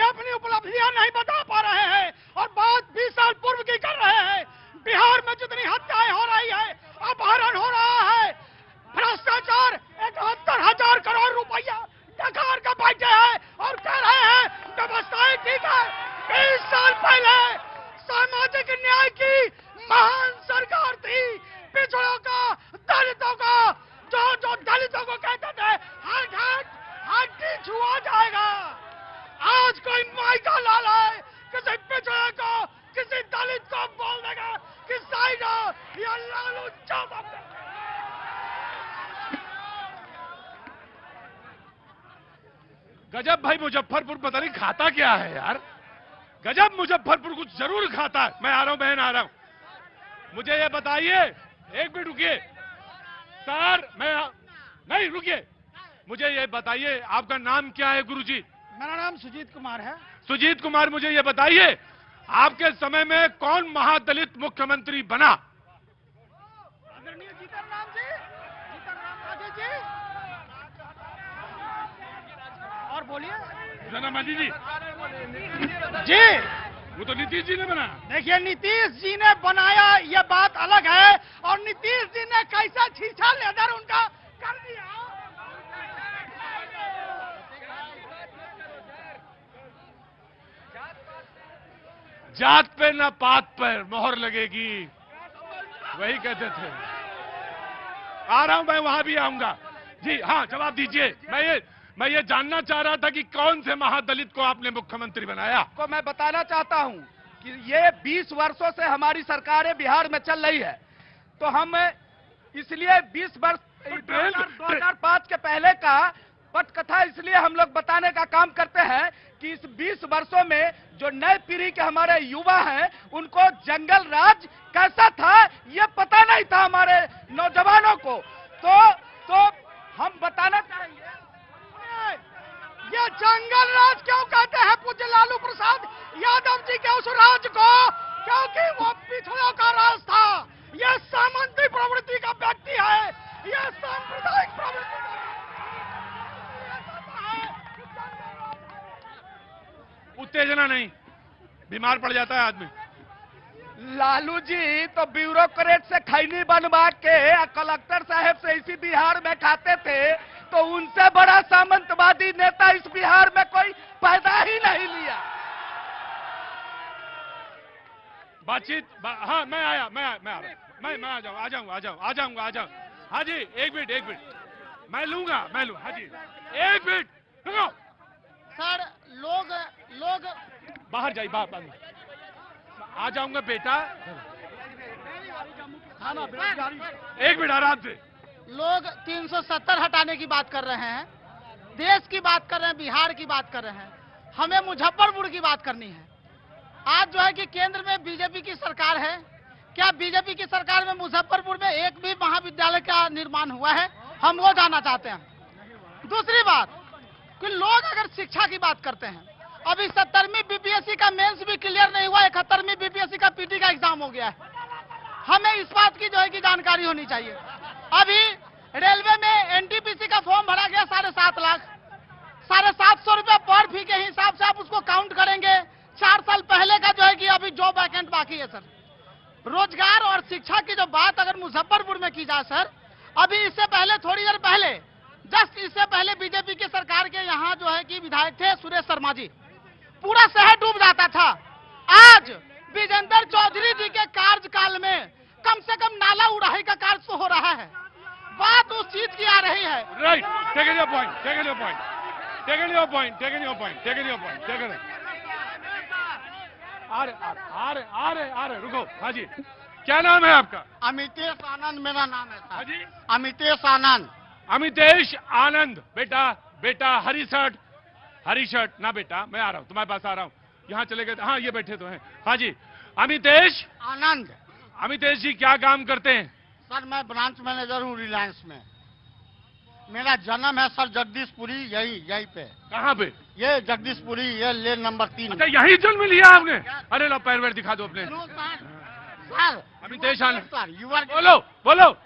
अपनी उपलब्धियां नहीं बता पा रहे हैं, और बात 20 साल पूर्व की कर रहे हैं। बिहार में जितनी हत्याएं हो रही है, अपहरण हो रहा है, भ्रष्टाचार 71,000 करोड़ रुपया डकार का बैठे हैं और कह रहे हैं व्यवस्थाएं ठीक है। 20 साल पहले सामाजिक न्याय की महान सरकार थी। पिछड़ों का, दलितों का, जो दलितों को कहते थे हर घर हड्डी छुआ जाएगा, आज कोई माइका लाल है किसी पिछड़े को, किसी दलित को बोल देगा कि साइड या लालू यादव। गजब भाई, मुजफ्फरपुर पता नहीं खाता क्या है यार। गजब, मुजफ्फरपुर कुछ जरूर खाता है। मैं आ रहा हूं बहन, आ रहा हूं। मुझे ये बताइए, एक मिनट रुकिए सर, नहीं रुकिए, मुझे ये बताइए आपका नाम क्या है गुरुजी? मेरा नाम सुजीत कुमार है। सुजीत कुमार, मुझे ये बताइए आपके समय में कौन महादलित मुख्यमंत्री बना? आदरणीय जीतन राम राजे जी, और सर बोलिए। जना मांझी जी, जी वो तो नीतीश जी ने बनाया। देखिए, नीतीश जी ने बनाया ये बात अलग है, और नीतीश जी ने कैसा छीछा लेदर उनका कर दिया। जात पे न पात पर मोहर लगेगी, वही कहते थे। आ रहा हूं, मैं वहां भी आऊंगा। जी हाँ, जवाब दीजिए। मैं ये जानना चाह रहा था कि कौन से महादलित को आपने मुख्यमंत्री बनाया। को मैं बताना चाहता हूं कि ये 20 वर्षों से हमारी सरकारें बिहार में चल रही है, तो हम इसलिए 20 वर्ष 2005 के पहले का पटकथा इसलिए हम लोग बताने का काम करते हैं कि इस 20 वर्षों में जो नए पीढ़ी के हमारे युवा हैं, उनको जंगल राज कैसा था ये पता नहीं था हमारे नौजवानों को। तो हम बताना चाहेंगे, ये जंगल राज क्यों कहते हैं पूज्य लालू प्रसाद यादव जी के उस राज को? क्योंकि वो पिछड़ों का राज था। ये सामंती प्रवृत्ति का व्यक्ति है, ये सांप्रदायिक प्रवृत्ति का उत्तेजना नहीं, बीमार पड़ जाता है आदमी। लालू जी तो ब्यूरोक्रेट से खैनी बनवा के कलेक्टर साहब से इसी बिहार में खाते थे, तो उनसे बड़ा सामंतवादी नेता इस बिहार में कोई पैदा ही नहीं लिया। हाँ, मैं आ जाऊंगा। हाँ जी, एक मिनट, मैं लूंगा। हाँ जी, एक मिनट रुको। सर, लोग बाहर जाइए, बाहर आ जाऊंगा बेटा। एक मिनट आराम से। लोग 370 हटाने की बात कर रहे हैं, देश की बात कर रहे हैं, बिहार की बात कर रहे हैं। हमें मुजफ्फरपुर की बात करनी है। आज जो है कि केंद्र में बीजेपी की सरकार है, क्या बीजेपी की सरकार में मुजफ्फरपुर में एक भी महाविद्यालय का निर्माण हुआ है? हम वो जानना चाहते हैं। दूसरी बात कि लोग अगर शिक्षा की बात करते हैं, अभी 70वीं बीपीएससी का मेंस भी क्लियर नहीं हुआ, 71वीं बीपीएससी का पीटी का एग्जाम हो गया है। हमें इस बात की जो है कि जानकारी होनी चाहिए। अभी रेलवे में एनटीपीसी का फॉर्म भरा गया 7.5 लाख, 750 रुपया पर फी के हिसाब से आप उसको काउंट करेंगे। 4 साल पहले का जो है कि अभी जॉब वैकेंट बाकी है सर। रोजगार और शिक्षा की जो बात अगर मुजफ्फरपुर में की जाए सर, अभी इससे पहले थोड़ी देर पहले जस्ट इससे पहले बीजेपी की सरकार के यहाँ जो है कि विधायक थे सुरेश शर्मा जी, पूरा शहर डूब जाता था। आज विजेंद्र चौधरी जी के कार्यकाल में कम से कम नाला उड़ाई का कार्य तो हो रहा है। बात उस चीज की आ रही है। Right, taken your point. आ रहे रुको। हाँ जी, क्या नाम है आपका? अमितेश आनंद मेरा नाम है हाँ जी, अमितेश आनंद। बेटा हरी शर्ट ना बेटा, मैं आ रहा हूँ, तुम्हारे पास आ रहा हूँ। यहाँ चले गए। हाँ, ये बैठे तो हैं। हाँ जी, अमितेश जी क्या काम करते हैं? सर, मैं ब्रांच मैनेजर हूँ रिलायंस में। मेरा जन्म है सर जगदीशपुरी, यहीं पे। कहाँ पे? ये जगदीशपुरी, ये लेन नंबर 3। अच्छा, यही जन्म लिया आपने? अरे लो, पैर वैर दिखा दो अपने। सर, अमितेश आनंद सर, बोलो।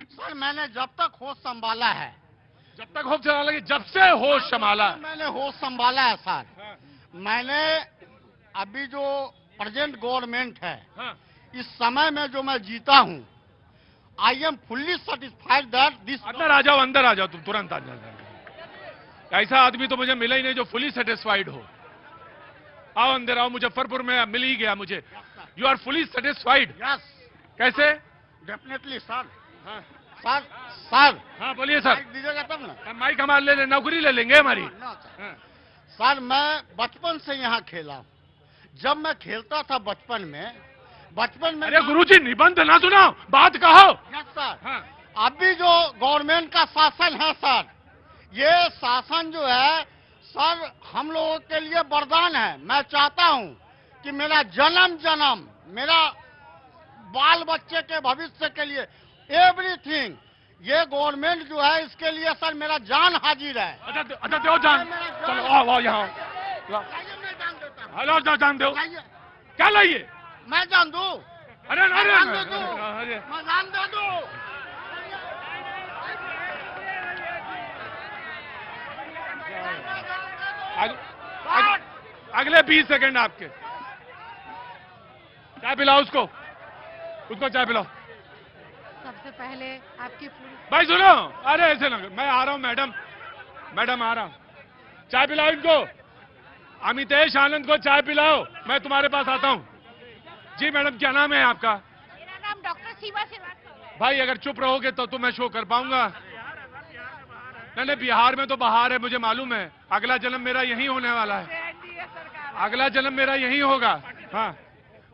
सर, मैंने जब तक होश संभाला है, जब से होश संभाला, मैंने होश संभाला है सर। मैंने अभी जो प्रेजेंट गवर्नमेंट है, इस समय में जो मैं जीता हूँ, I am fully satisfied that this. अंदर आ जाओ तुम, तुरंत आ जाओ। ऐसा आदमी तो मुझे मिला ही नहीं जो फुली सेटिस्फाइड हो। आओ अंदर आओ, मुजफ्फरपुर में मिल ही गया मुझे। You are fully satisfied? Yes. कैसे? Definitely sir. हाँ सर। हाँ बोलिए सर। दीजिएगा तब ना। माइक हमारे ले नौकरी ले लेंगे हमारी। सर, मैं बचपन से यहाँ खेला। जब मैं खेलता था बचपन में अरे गुरुजी, निबंध ना सुनाओ, बात कहो। Yes sir. हाँ। अभी जो गवर्नमेंट का शासन है सर, ये शासन जो है सर हम लोगों के लिए वरदान है। मैं चाहता हूँ कि मेरा जन्म मेरा बाल बच्चे के भविष्य के लिए एवरीथिंग, ये गवर्नमेंट जो है इसके लिए सर मेरा जान हाजिर है। अच्छा दो जान। चलो आओ यहाँ। हेलो, जान दो। क्या लाइए? मैं जान दूं? अरे मैं जान दे दूं। अगले 20 सेकंड आपके। चाय पिलाओ उसको चाय पिलाओ। सबसे पहले आपकी भाई सुनो, अरे ऐसे ना, मैं आ रहा हूं मैडम आ रहा हूं। चाय पिलाओ इनको, अमितेश आनंद को चाय पिलाओ, मैं तुम्हारे पास आता हूं। जी मैडम, क्या नाम है आपका? मेरा नाम डॉक्टर सीमा श्रीवास्तव। भाई अगर चुप रहोगे तो मैं शो कर पाऊंगा। नहीं, बिहार में तो बहार है, मुझे मालूम है। अगला जन्म मेरा यही होने वाला है, अगला जन्म मेरा यही होगा। हाँ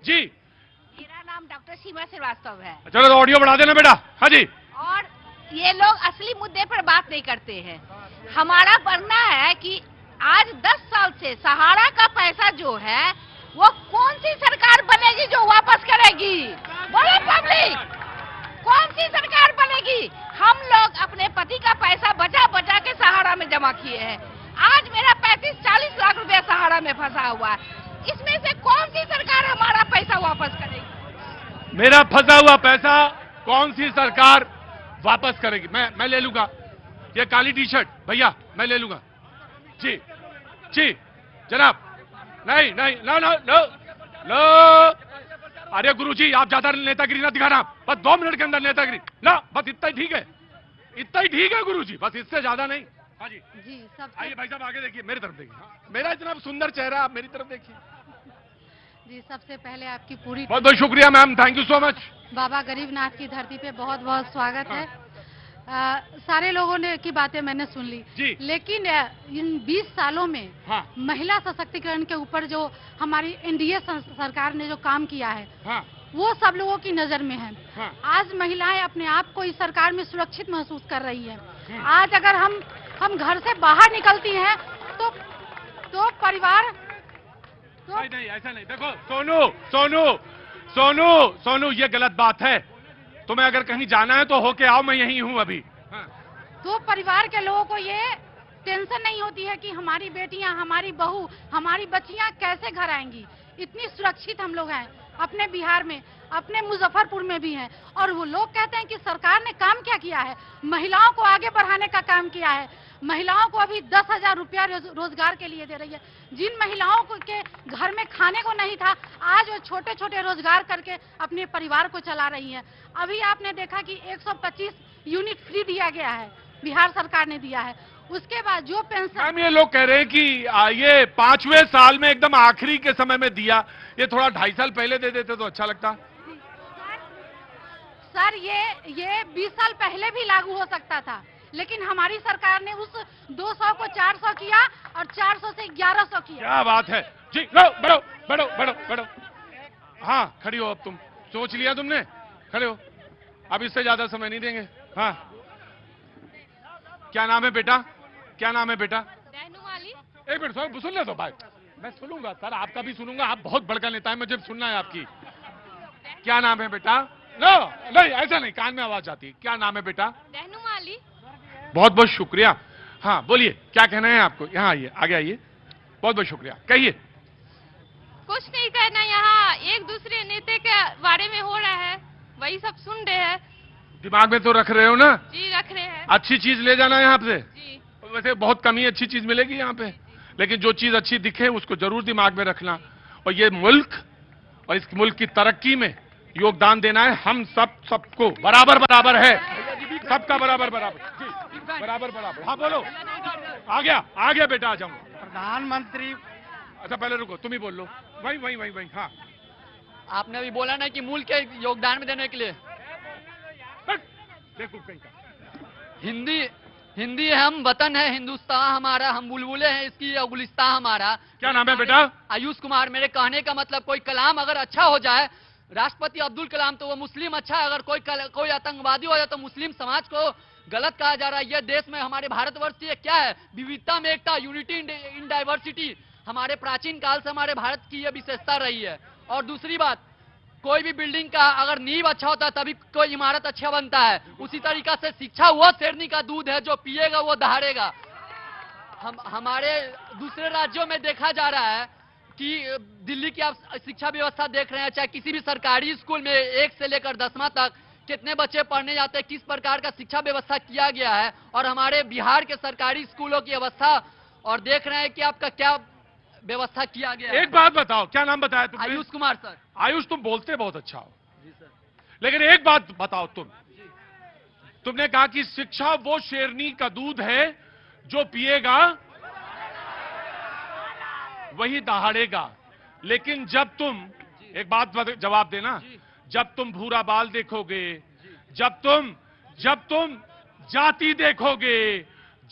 जी, मेरा नाम डॉक्टर सीमा श्रीवास्तव है। चलो तो ऑडियो बढ़ा देना बेटा। हाँ जी। और ये लोग असली मुद्दे पर बात नहीं करते हैं। हमारा बनना है कि आज 10 साल से सहारा का पैसा जो है वो कौन सी सरकार बनेगी जो वापस करेगी? बोलो पब्लिक, कौन सी सरकार बनेगी? हम लोग अपने पति का पैसा बचा बचा के सहारा में जमा किए हैं। आज मेरा 35-40 लाख रुपया सहारा में फंसा हुआ है। इसमें से कौन सी सरकार हमारा पैसा वापस करेगी? मेरा फंसा हुआ पैसा कौन सी सरकार वापस करेगी? मैं ले लूंगा। ये काली टी शर्ट भैया मैं ले लूंगा। जी जी जनाब। नहीं नहीं, नो नो नो नो। अरे गुरुजी, आप ज्यादा नेतागिरी ना दिखाना, बस 2 मिनट के अंदर नेतागिरी ना, बस इतना ही ठीक है, इतना ही ठीक है गुरुजी, बस इससे ज्यादा नहीं। हाँ जी जी। आइए भाई साहब, आगे देखिए, मेरी तरफ देखिए। मेरा इतना सुंदर चेहरा, आप मेरी तरफ देखिए। जी, सबसे पहले आपकी पूरी बहुत बहुत शुक्रिया ma'am, thank you so much. Baba Garibnath की धरती पे बहुत बहुत स्वागत है। सारे लोगों ने की बातें मैंने सुन ली जी। लेकिन इन 20 सालों में महिला सशक्तिकरण के ऊपर जो हमारी एनडीए सरकार ने जो काम किया है वो सब लोगों की नजर में है। आज महिलाएं अपने आप को इस सरकार में सुरक्षित महसूस कर रही है। आज अगर हम घर से बाहर निकलती हैं तो परिवार नहीं ऐसा नहीं। देखो सोनू ये गलत बात है। तुम्हें अगर कहीं जाना है तो होके आओ, मैं यहीं हूँ अभी। तो परिवार के लोगों को ये टेंशन नहीं होती है कि हमारी बेटियां, हमारी बहू, हमारी बच्चियां कैसे घर आएंगी। इतनी सुरक्षित हम लोग हैं अपने बिहार में, अपने मुजफ्फरपुर में भी हैं। और वो लोग कहते हैं कि सरकार ने काम क्या किया है, महिलाओं को आगे बढ़ाने का काम किया है। महिलाओं को अभी 10,000 रुपया रोजगार के लिए दे रही है। जिन महिलाओं को के घर में खाने को नहीं था, आज वो छोटे छोटे रोजगार करके अपने परिवार को चला रही हैं। अभी आपने देखा कि 125 यूनिट फ्री दिया गया है, बिहार सरकार ने दिया है। उसके बाद जो पेंशन, ये लोग कह रहे हैं कि ये 5वें साल में एकदम आखिरी के समय में दिया, ये थोड़ा 2.5 साल पहले दे देते तो अच्छा लगता। सर ये 20 साल पहले भी लागू हो सकता था, लेकिन हमारी सरकार ने उस 200 को 400 किया और 400 से 1100 किया। क्या बात है जी। लो बढ़ो। हाँ खड़ी हो, अब तुम सोच लिया तुमने, खड़े हो। अब इससे ज्यादा समय नहीं देंगे। हाँ क्या नाम है बेटा, क्या नाम है बेटा? एक मिनट सुन ले तो भाई, मैं सुनूंगा सर, आपका भी सुनूंगा। आप बहुत बड़का नेता है, मुझे सुनना है आपकी। क्या नाम है बेटा? नो नहीं ऐसा नहीं, कान में आवाज आती है। क्या नाम है बेटा? बहुत बहुत शुक्रिया। हाँ बोलिए, क्या कहना है आपको? यहाँ आइए, आगे आइए। बहुत बहुत शुक्रिया, कहिए। कुछ नहीं कहना, यहाँ एक दूसरे नेता के बारे में हो रहा है, वही सब सुन रहे हैं। दिमाग में तो रख रहे हो ना? जी रख रहे हैं। अच्छी चीज ले जाना यहाँ से। जी। वैसे बहुत कम ही अच्छी चीज मिलेगी यहाँ पे, लेकिन जो चीज अच्छी दिखे उसको जरूर दिमाग में रखना। और ये मुल्क और इस मुल्क की तरक्की में योगदान देना है। हम सबको बराबर है, सबका बराबर बराबर। हाँ बोलो, आ गया बेटा, आ जाऊंगा। प्रधानमंत्री, अच्छा पहले रुको, तुम ही बोल लो। वही। हाँ आपने अभी बोला ना कि मुल्क के योगदान में देने के लिए। देखो कहीं का हिंदी हम वतन है, हिंदुस्तान हमारा, हम बुलबुले हैं इसकी, गुलिस्तान हमारा। क्या नाम है बेटा? आयुष कुमार। मेरे कहने का मतलब, कोई कलाम अगर अच्छा हो जाए, राष्ट्रपति अब्दुल कलाम, तो वो मुस्लिम अच्छा है। अगर कोई आतंकवादी हो जाए तो मुस्लिम समाज को गलत कहा जा रहा है। ये देश में, हमारे भारतवर्ष ये क्या है, विविधता में एकता, यूनिटी इन डाइवर्सिटी। हमारे प्राचीन काल से हमारे भारत की ये विशेषता रही है। और दूसरी बात, कोई भी बिल्डिंग का अगर नींव अच्छा होता है तभी कोई इमारत अच्छा बनता है। उसी तरीका से शिक्षा वो शेरनी का दूध है, जो पिएगा वो दहाड़ेगा। हमारे दूसरे राज्यों में देखा जा रहा है कि दिल्ली की आप शिक्षा व्यवस्था देख रहे हैं, चाहे किसी भी सरकारी स्कूल में 1 से लेकर 10वां तक कितने बच्चे पढ़ने जाते हैं, किस प्रकार का शिक्षा व्यवस्था किया गया है। और हमारे बिहार के सरकारी स्कूलों की अवस्था और देख रहे हैं कि आपका क्या व्यवस्था किया गया है। एक बात बताओ, क्या नाम बताया तुमने? आयुष कुमार सर। आयुष, तुम बोलते बहुत अच्छा हो, जी सर। लेकिन एक बात बताओ, तुमने कहा कि शिक्षा वो शेरनी का दूध है जो पिएगा वही दहाड़ेगा, लेकिन जब तुम एक बात जवाब देना, जब तुम भूरा बाल देखोगे, जब तुम जाति देखोगे,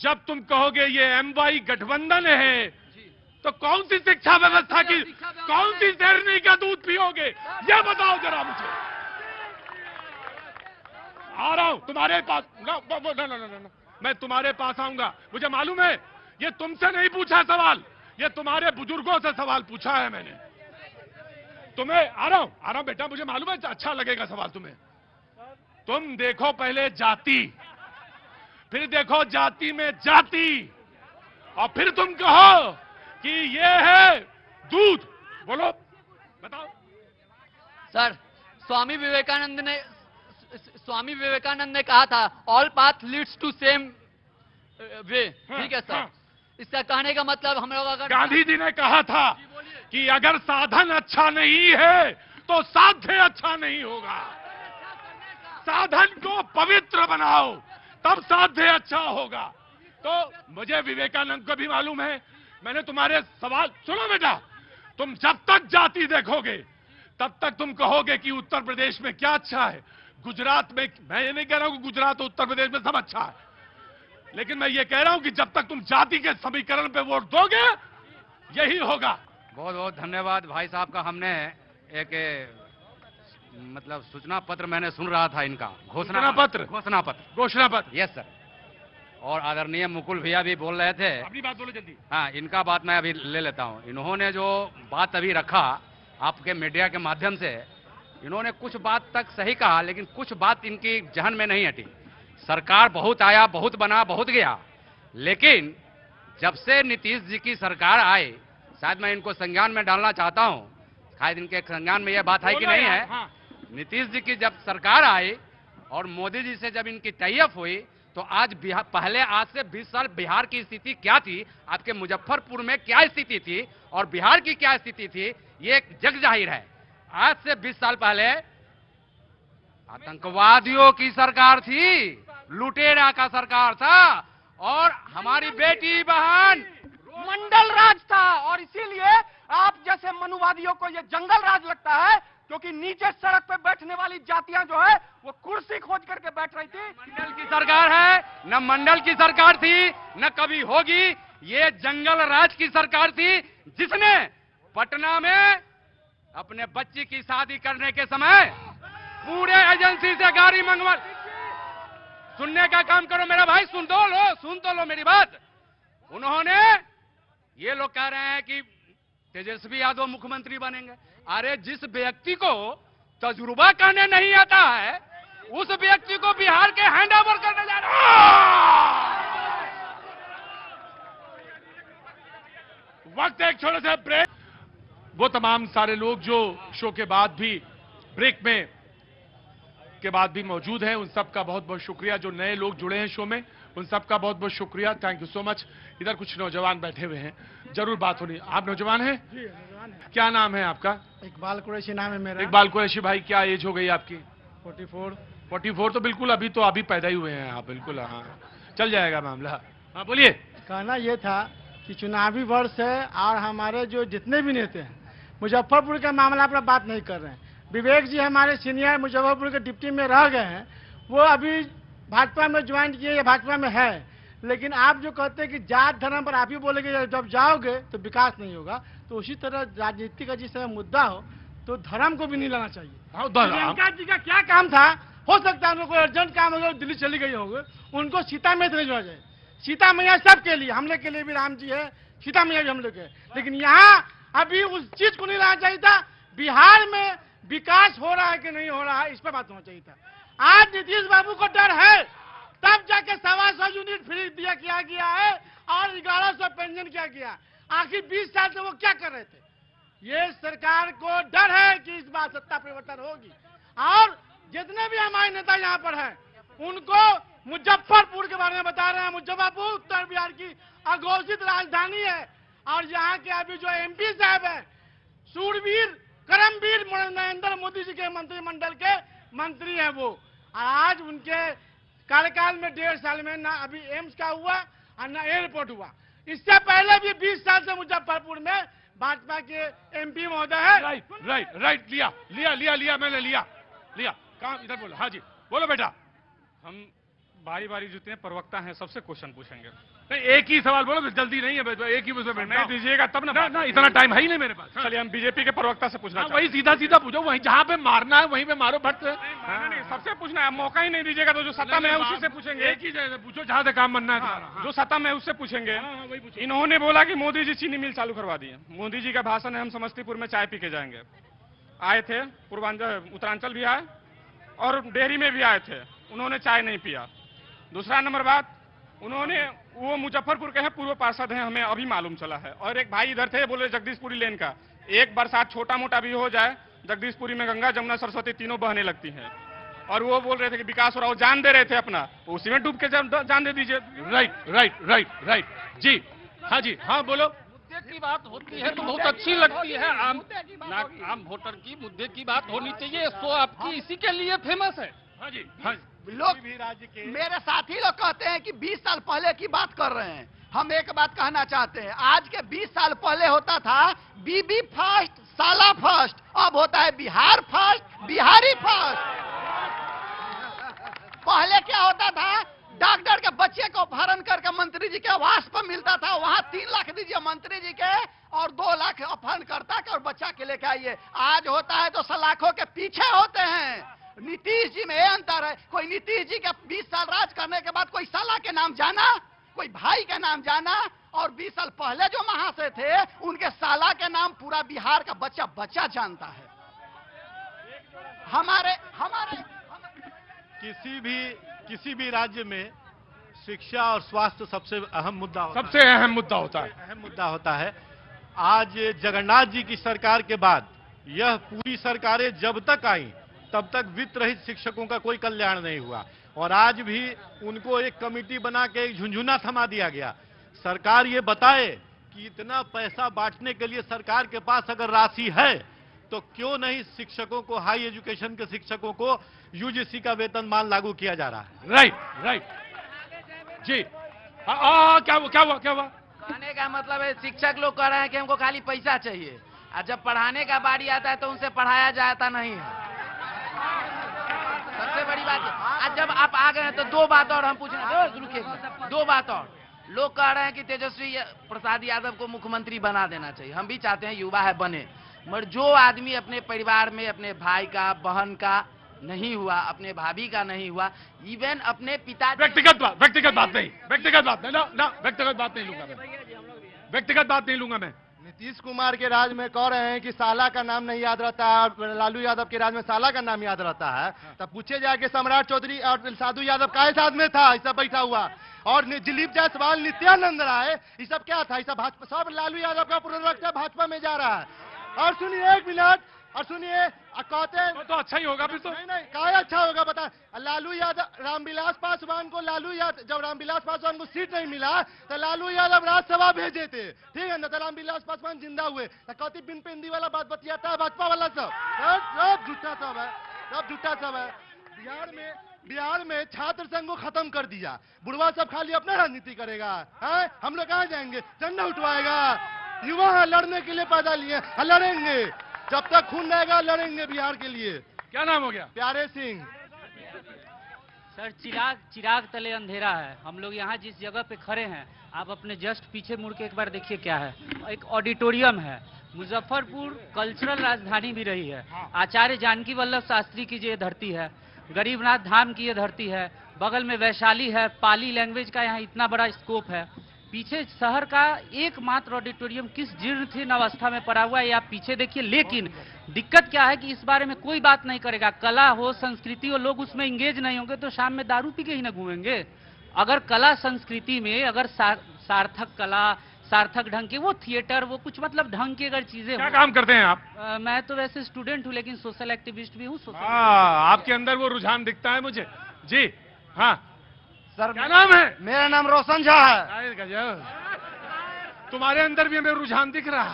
जब तुम कहोगे ये MY गठबंधन है, तो कौन सी शिक्षा व्यवस्था की, कौन सी शेरनी का दूध पियोगे, यह बताओ जरा मुझे। आ रहा हूं तुम्हारे पास, ना, मैं तुम्हारे पास आऊंगा। मुझे मालूम है ये तुमसे नहीं पूछा सवाल, ये तुम्हारे बुजुर्गों से सवाल पूछा है मैंने। तुम्हें आ रहा हूं बेटा, मुझे मालूम है अच्छा लगेगा सवाल तुम्हें। तुम देखो पहले जाति, फिर देखो जाति में जाति, और फिर तुम कहो कि ये है दूध। बोलो, बताओ। सर, स्वामी विवेकानंद ने कहा था all path leads to same way, ठीक है सर। इसका कहने का मतलब हम लोग अगर गांधी जी ने कहा था कि अगर साधन अच्छा नहीं है तो साध्य अच्छा नहीं होगा। साधन को पवित्र बनाओ, तब साध्य अच्छा होगा। तो मुझे विवेकानंद को भी मालूम है। मैंने तुम्हारे सवाल सुनो बेटा, तुम जब तक जाति देखोगे तब तक तुम कहोगे कि उत्तर प्रदेश में क्या अच्छा है, गुजरात में। मैं ये नहीं कह रहा हूं कि गुजरात और उत्तर प्रदेश में सब अच्छा है, लेकिन मैं ये कह रहा हूं कि जब तक तुम जाति के समीकरण पे वोट दोगे यही होगा। बहुत बहुत धन्यवाद भाई साहब का। हमने एक मतलब सूचना पत्र मैंने सुन रहा था इनका, घोषणा पत्र। Yes sir. और आदरणीय मुकुल भैया भी बोल रहे थे। अपनी बात बोलो जल्दी। हाँ, इनका बात मैं अभी ले लेता हूँ। इन्होंने जो बात अभी रखा आपके मीडिया के माध्यम से, इन्होंने कुछ बात तक सही कहा, लेकिन कुछ बात इनकी जहन में नहीं हटी। सरकार बहुत आया, बहुत बना, बहुत गया, लेकिन जब से नीतीश जी की सरकार आई, शायद मैं इनको संज्ञान में डालना चाहता हूं, शायद इनके संज्ञान में यह बात है कि नहीं है। हाँ। नीतीश जी की जब सरकार आई और मोदी जी से जब इनकी टाई-अप हुई, तो आज बिहार, पहले आज से 20 साल बिहार की स्थिति क्या थी, आपके मुजफ्फरपुर में क्या स्थिति थी और बिहार की क्या स्थिति थी, ये जग जाहिर है। आज से 20 साल पहले आतंकवादियों की सरकार थी, लुटेरा का सरकार था, और हमारी बेटी बहन मंडल राज था। और इसीलिए आप जैसे मनुवादियों को ये जंगल राज लगता है, क्योंकि नीचे सड़क पे बैठने वाली जातियां जो है वो कुर्सी खोज करके बैठ रही थी। मंडल की सरकार है, न मंडल की सरकार थी, न कभी होगी। ये जंगल राज की सरकार थी, जिसने पटना में अपने बच्ची की शादी करने के समय पूरे एजेंसी से गाड़ी मंगवा। सुनने का काम करो मेरा भाई, सुन तो लो मेरी बात। उन्होंने, ये लोग कह रहे हैं कि तेजस्वी यादव मुख्यमंत्री बनेंगे। अरे जिस व्यक्ति को तजुर्बा करने नहीं आता है, उस व्यक्ति को बिहार के हैंड ओवर करने जा रहे हैं। वक्त एक छोटे से ब्रेक। वो तमाम सारे लोग जो शो के बाद भी, ब्रेक में के बाद भी मौजूद हैं, उन सबका बहुत बहुत शुक्रिया। जो नए लोग जुड़े हैं शो में, उन सबका बहुत बहुत शुक्रिया। Thank you so much. इधर कुछ नौजवान बैठे हुए हैं, जरूर बात होनी। आप नौजवान हैं? जी, नौजवान है। क्या नाम है आपका? इकबाल कुरैशी नाम है मेरा। इकबाल कुरैशी भाई, क्या एज हो गई आपकी? 44। तो बिल्कुल अभी पैदा ही हुए हैं आप, बिल्कुल। हाँ, चल जाएगा मामला। हाँ बोलिए। कहना यह था कि चुनावी वर्ष है और हमारे जो जितने भी नेता हैं, मुजफ्फरपुर का मामला पर बात नहीं कर रहे हैं। विवेक जी हमारे सीनियर मुजफ्फरपुर के डिप्टी में रह गए हैं, वो अभी भाजपा में ज्वाइन किए या भाजपा में है, लेकिन आप जो कहते हैं कि जात धर्म पर आप ही बोलेंगे, जब जाओगे तो विकास नहीं होगा। तो उसी तरह राजनीति का जिस समय मुद्दा तो धर्म को भी नहीं लाना चाहिए। प्रियंका जी का क्या काम था, हो सकता है उनको अर्जेंट काम होगा, दिल्ली चली गई होंगे, उनको सीता मैया भेजा जाए। सीता मैया सबके लिए, हम लोग के लिए भी राम जी है, सीता मैया भी हम लोग है, लेकिन यहाँ अभी उस चीज को नहीं लाना चाहिए था। बिहार में विकास हो रहा है कि नहीं हो रहा है, इस पर बात होना चाहिए था। आज नीतीश बाबू को डर है, तब जाके 125 यूनिट फ्री किया गया है और 1100 पेंशन किया गया। आखिर 20 साल से वो क्या कर रहे थे? ये सरकार को डर है कि इस बार सत्ता परिवर्तन होगी, और जितने भी हमारे नेता यहाँ पर हैं, उनको मुजफ्फरपुर के बारे में बता रहे हैं। मुजफ्फरपुर उत्तर बिहार की अघोषित राजधानी है और यहाँ के अभी जो एमपी साहब है सूरवीर करमवीर नरेंद्र मोदी जी के मंत्रिमंडल के मंत्री हैं वो। आज उनके कार्यकाल में 1.5 साल में ना अभी एम्स का हुआ और ना एयरपोर्ट हुआ। इससे पहले भी 20 साल से मुजफ्फरपुर में भाजपा के एमपी महोदय है। राइट लिया मैंने लिया काम इधर बोलो। हाँ जी बोलो बेटा। हम बारी बारी जितने प्रवक्ता हैं सबसे क्वेश्चन पूछेंगे। नहीं एक ही सवाल बोलो, जल्दी नहीं है, एक ही उसमें नहीं दीजिएगा तब ना इतना टाइम है ही नहीं मेरे पास। चलिए हम बीजेपी के प्रवक्ता से पूछना वही सीधा पूछो, वहीं जहाँ पे मारना है वहीं पे मारो भट्ट। नहीं सबसे पूछना है, मौका ही नहीं दीजिएगा तो जो सत्ता में है उसी से पूछेंगे। एक ही जगह पूछो जहाँ से काम बनना है। जो सत्ता में है उससे पूछेंगे। इन्होंने बोला कि मोदी जी चीनी मिल चालू करवा दिए। मोदी जी का भाषण है हम समस्तीपुर में चाय पी के जाएंगे। आए थे पूर्वांचल उत्तरांचल भी आए और डेहरी में भी आए थे, उन्होंने चाय नहीं पिया। दूसरा नंबर बात, उन्होंने वो मुजफ्फरपुर के हैं, पूर्व पार्षद हैं, हमें अभी मालूम चला है। और एक भाई इधर थे बोले जगदीशपुरी लेन का, एक बरसात छोटा मोटा भी हो जाए जगदीशपुरी में गंगा जमुना सरस्वती तीनों बहने लगती हैं। और वो बोल रहे थे कि विकास हो रहा हो, जान दे रहे थे अपना, उसी में डूब के जान दे दीजिए। राइट जी हाँ जी हाँ बोलो। मुद्दे की बात होती है तो बहुत अच्छी लगती है। आम वोटर की मुद्दे की बात होनी चाहिए। शो आपकी इसी के लिए फेमस है। हाँ जी लोग मेरे साथी लोग कहते हैं कि 20 साल पहले की बात कर रहे हैं। हम एक बात कहना चाहते हैं, आज के 20 साल पहले होता था बीबी फर्स्ट साला फर्स्ट, अब होता है बिहार फर्स्ट बिहारी फर्स्ट। पहले क्या होता था, डॉक्टर के बच्चे को अपहरण करके मंत्री जी के आवास पर मिलता था, वहां 3 लाख दीजिए मंत्री जी के और 2 लाख अपहरण करता और बच्चा के लेके आइए। आज होता है तो सलाखों के पीछे होते हैं। नीतीश जी में अंतर है। कोई नीतीश जी के 20 साल राज करने के बाद कोई साला के नाम जाना, कोई भाई के नाम जाना, और 20 साल पहले जो महाशय थे उनके साला के नाम पूरा बिहार का बच्चा जानता है। हमारे किसी भी राज्य में शिक्षा और स्वास्थ्य सबसे अहम मुद्दा होता है। आज जगन्नाथ जी की सरकार के बाद यह पूरी सरकारें जब तक आई तब तक वित्त रहित शिक्षकों का कोई कल्याण नहीं हुआ और आज भी उनको एक कमेटी बना के एक झुंझुना थमा दिया गया। सरकार ये बताए कि इतना पैसा बांटने के लिए सरकार के पास अगर राशि है तो क्यों नहीं शिक्षकों को, हाई एजुकेशन के शिक्षकों को यूजीसी का वेतनमान लागू किया जा रहा है। राइट जी क्या हुआ? कहने का मतलब है शिक्षक लोग कह रहे हैं कि हमको खाली पैसा चाहिए और जब पढ़ाने का बारी आता है तो उनसे पढ़ाया जाता नहीं है। सबसे बड़ी बात है। आज जब आप आ गए हैं तो 2 बात और हम पूछना, रुकिए 2 बात और। लोग कह रहे हैं कि तेजस्वी प्रसाद यादव को मुख्यमंत्री बना देना चाहिए। हम भी चाहते हैं युवा है बने, मगर जो आदमी अपने परिवार में अपने भाई का, बहन का नहीं हुआ, अपने भाभी का नहीं हुआ, इवन अपने पिता व्यक्तिगत बात नहीं लूंगा मैं। नीतीश कुमार के राज में कह रहे हैं कि साला का नाम नहीं याद रहता है और लालू यादव के राज में साला का नाम याद रहता है। तब पूछे जाके सम्राट चौधरी और साधु यादव का साथ में था, ये सब बैठा हुआ, और दिलीप जायसवाल, नित्यानंद राय, ये सब क्या था? ये सब भाजपा, सब लालू यादव का प्रोडक्ट है, भाजपा में जा रहा है। और सुनिए 1 मिनट, और सुनिए कहते हैं तो अच्छा ही होगा फिर तो। नहीं क्या अच्छा होगा बता। लालू यादव, रामविलास पासवान को जब रामविलास पासवान को सीट नहीं मिला तो लालू यादव राज्यसभा भेजे थे, ठीक है ना? तो रामविलास पासवान जिंदा हुए तो कहती बिन पेंदी वाला बात बतियाता है भाजपा वाला सब झूठा सब है। बिहार में छात्र संघ को खत्म कर दिया, बुढ़वा सब खाली अपना राजनीति करेगा है? हम लोग कहाँ जाएंगे? झंडा उठवाएगा। युवा लड़ने के लिए पैदा लिए, लड़ेंगे जब तक खून रहेगा, लड़ेंगे बिहार के लिए। क्या नाम हो गया? प्यारे सिंह। सर चिराग तले अंधेरा है। हम लोग यहाँ जिस जगह पे खड़े हैं, आप अपने जस्ट पीछे मुड़ के एक बार देखिए क्या है। एक ऑडिटोरियम है। मुजफ्फरपुर कल्चरल राजधानी भी रही है। आचार्य जानकी वल्लभ शास्त्री की ये धरती है, गरीबनाथ धाम की ये धरती है, बगल में वैशाली है, पाली लैंग्वेज का यहाँ इतना बड़ा स्कोप है। पीछे शहर का एकमात्र ऑडिटोरियम किस जीर्ण अवस्था में पड़ा हुआ है ये आप पीछे देखिए। लेकिन दिक्कत क्या है कि इस बारे में कोई बात नहीं करेगा। कला हो, संस्कृति हो, लोग उसमें इंगेज नहीं होंगे तो शाम में दारू पी के ही ना घूमेंगे। अगर कला संस्कृति में अगर सार्थक कला, सार्थक ढंग के वो थिएटर, वो कुछ मतलब ढंग की अगर चीजें। क्या काम करते हैं आप? मैं तो वैसे स्टूडेंट हूँ लेकिन सोशल एक्टिविस्ट भी हूँ। आपके अंदर वो रुझान दिखता है मुझे। जी हाँ सर क्या नाम है? मेरा नाम रोशन झा है। गजब, तुम्हारे अंदर भी हमें रुझान दिख रहा है।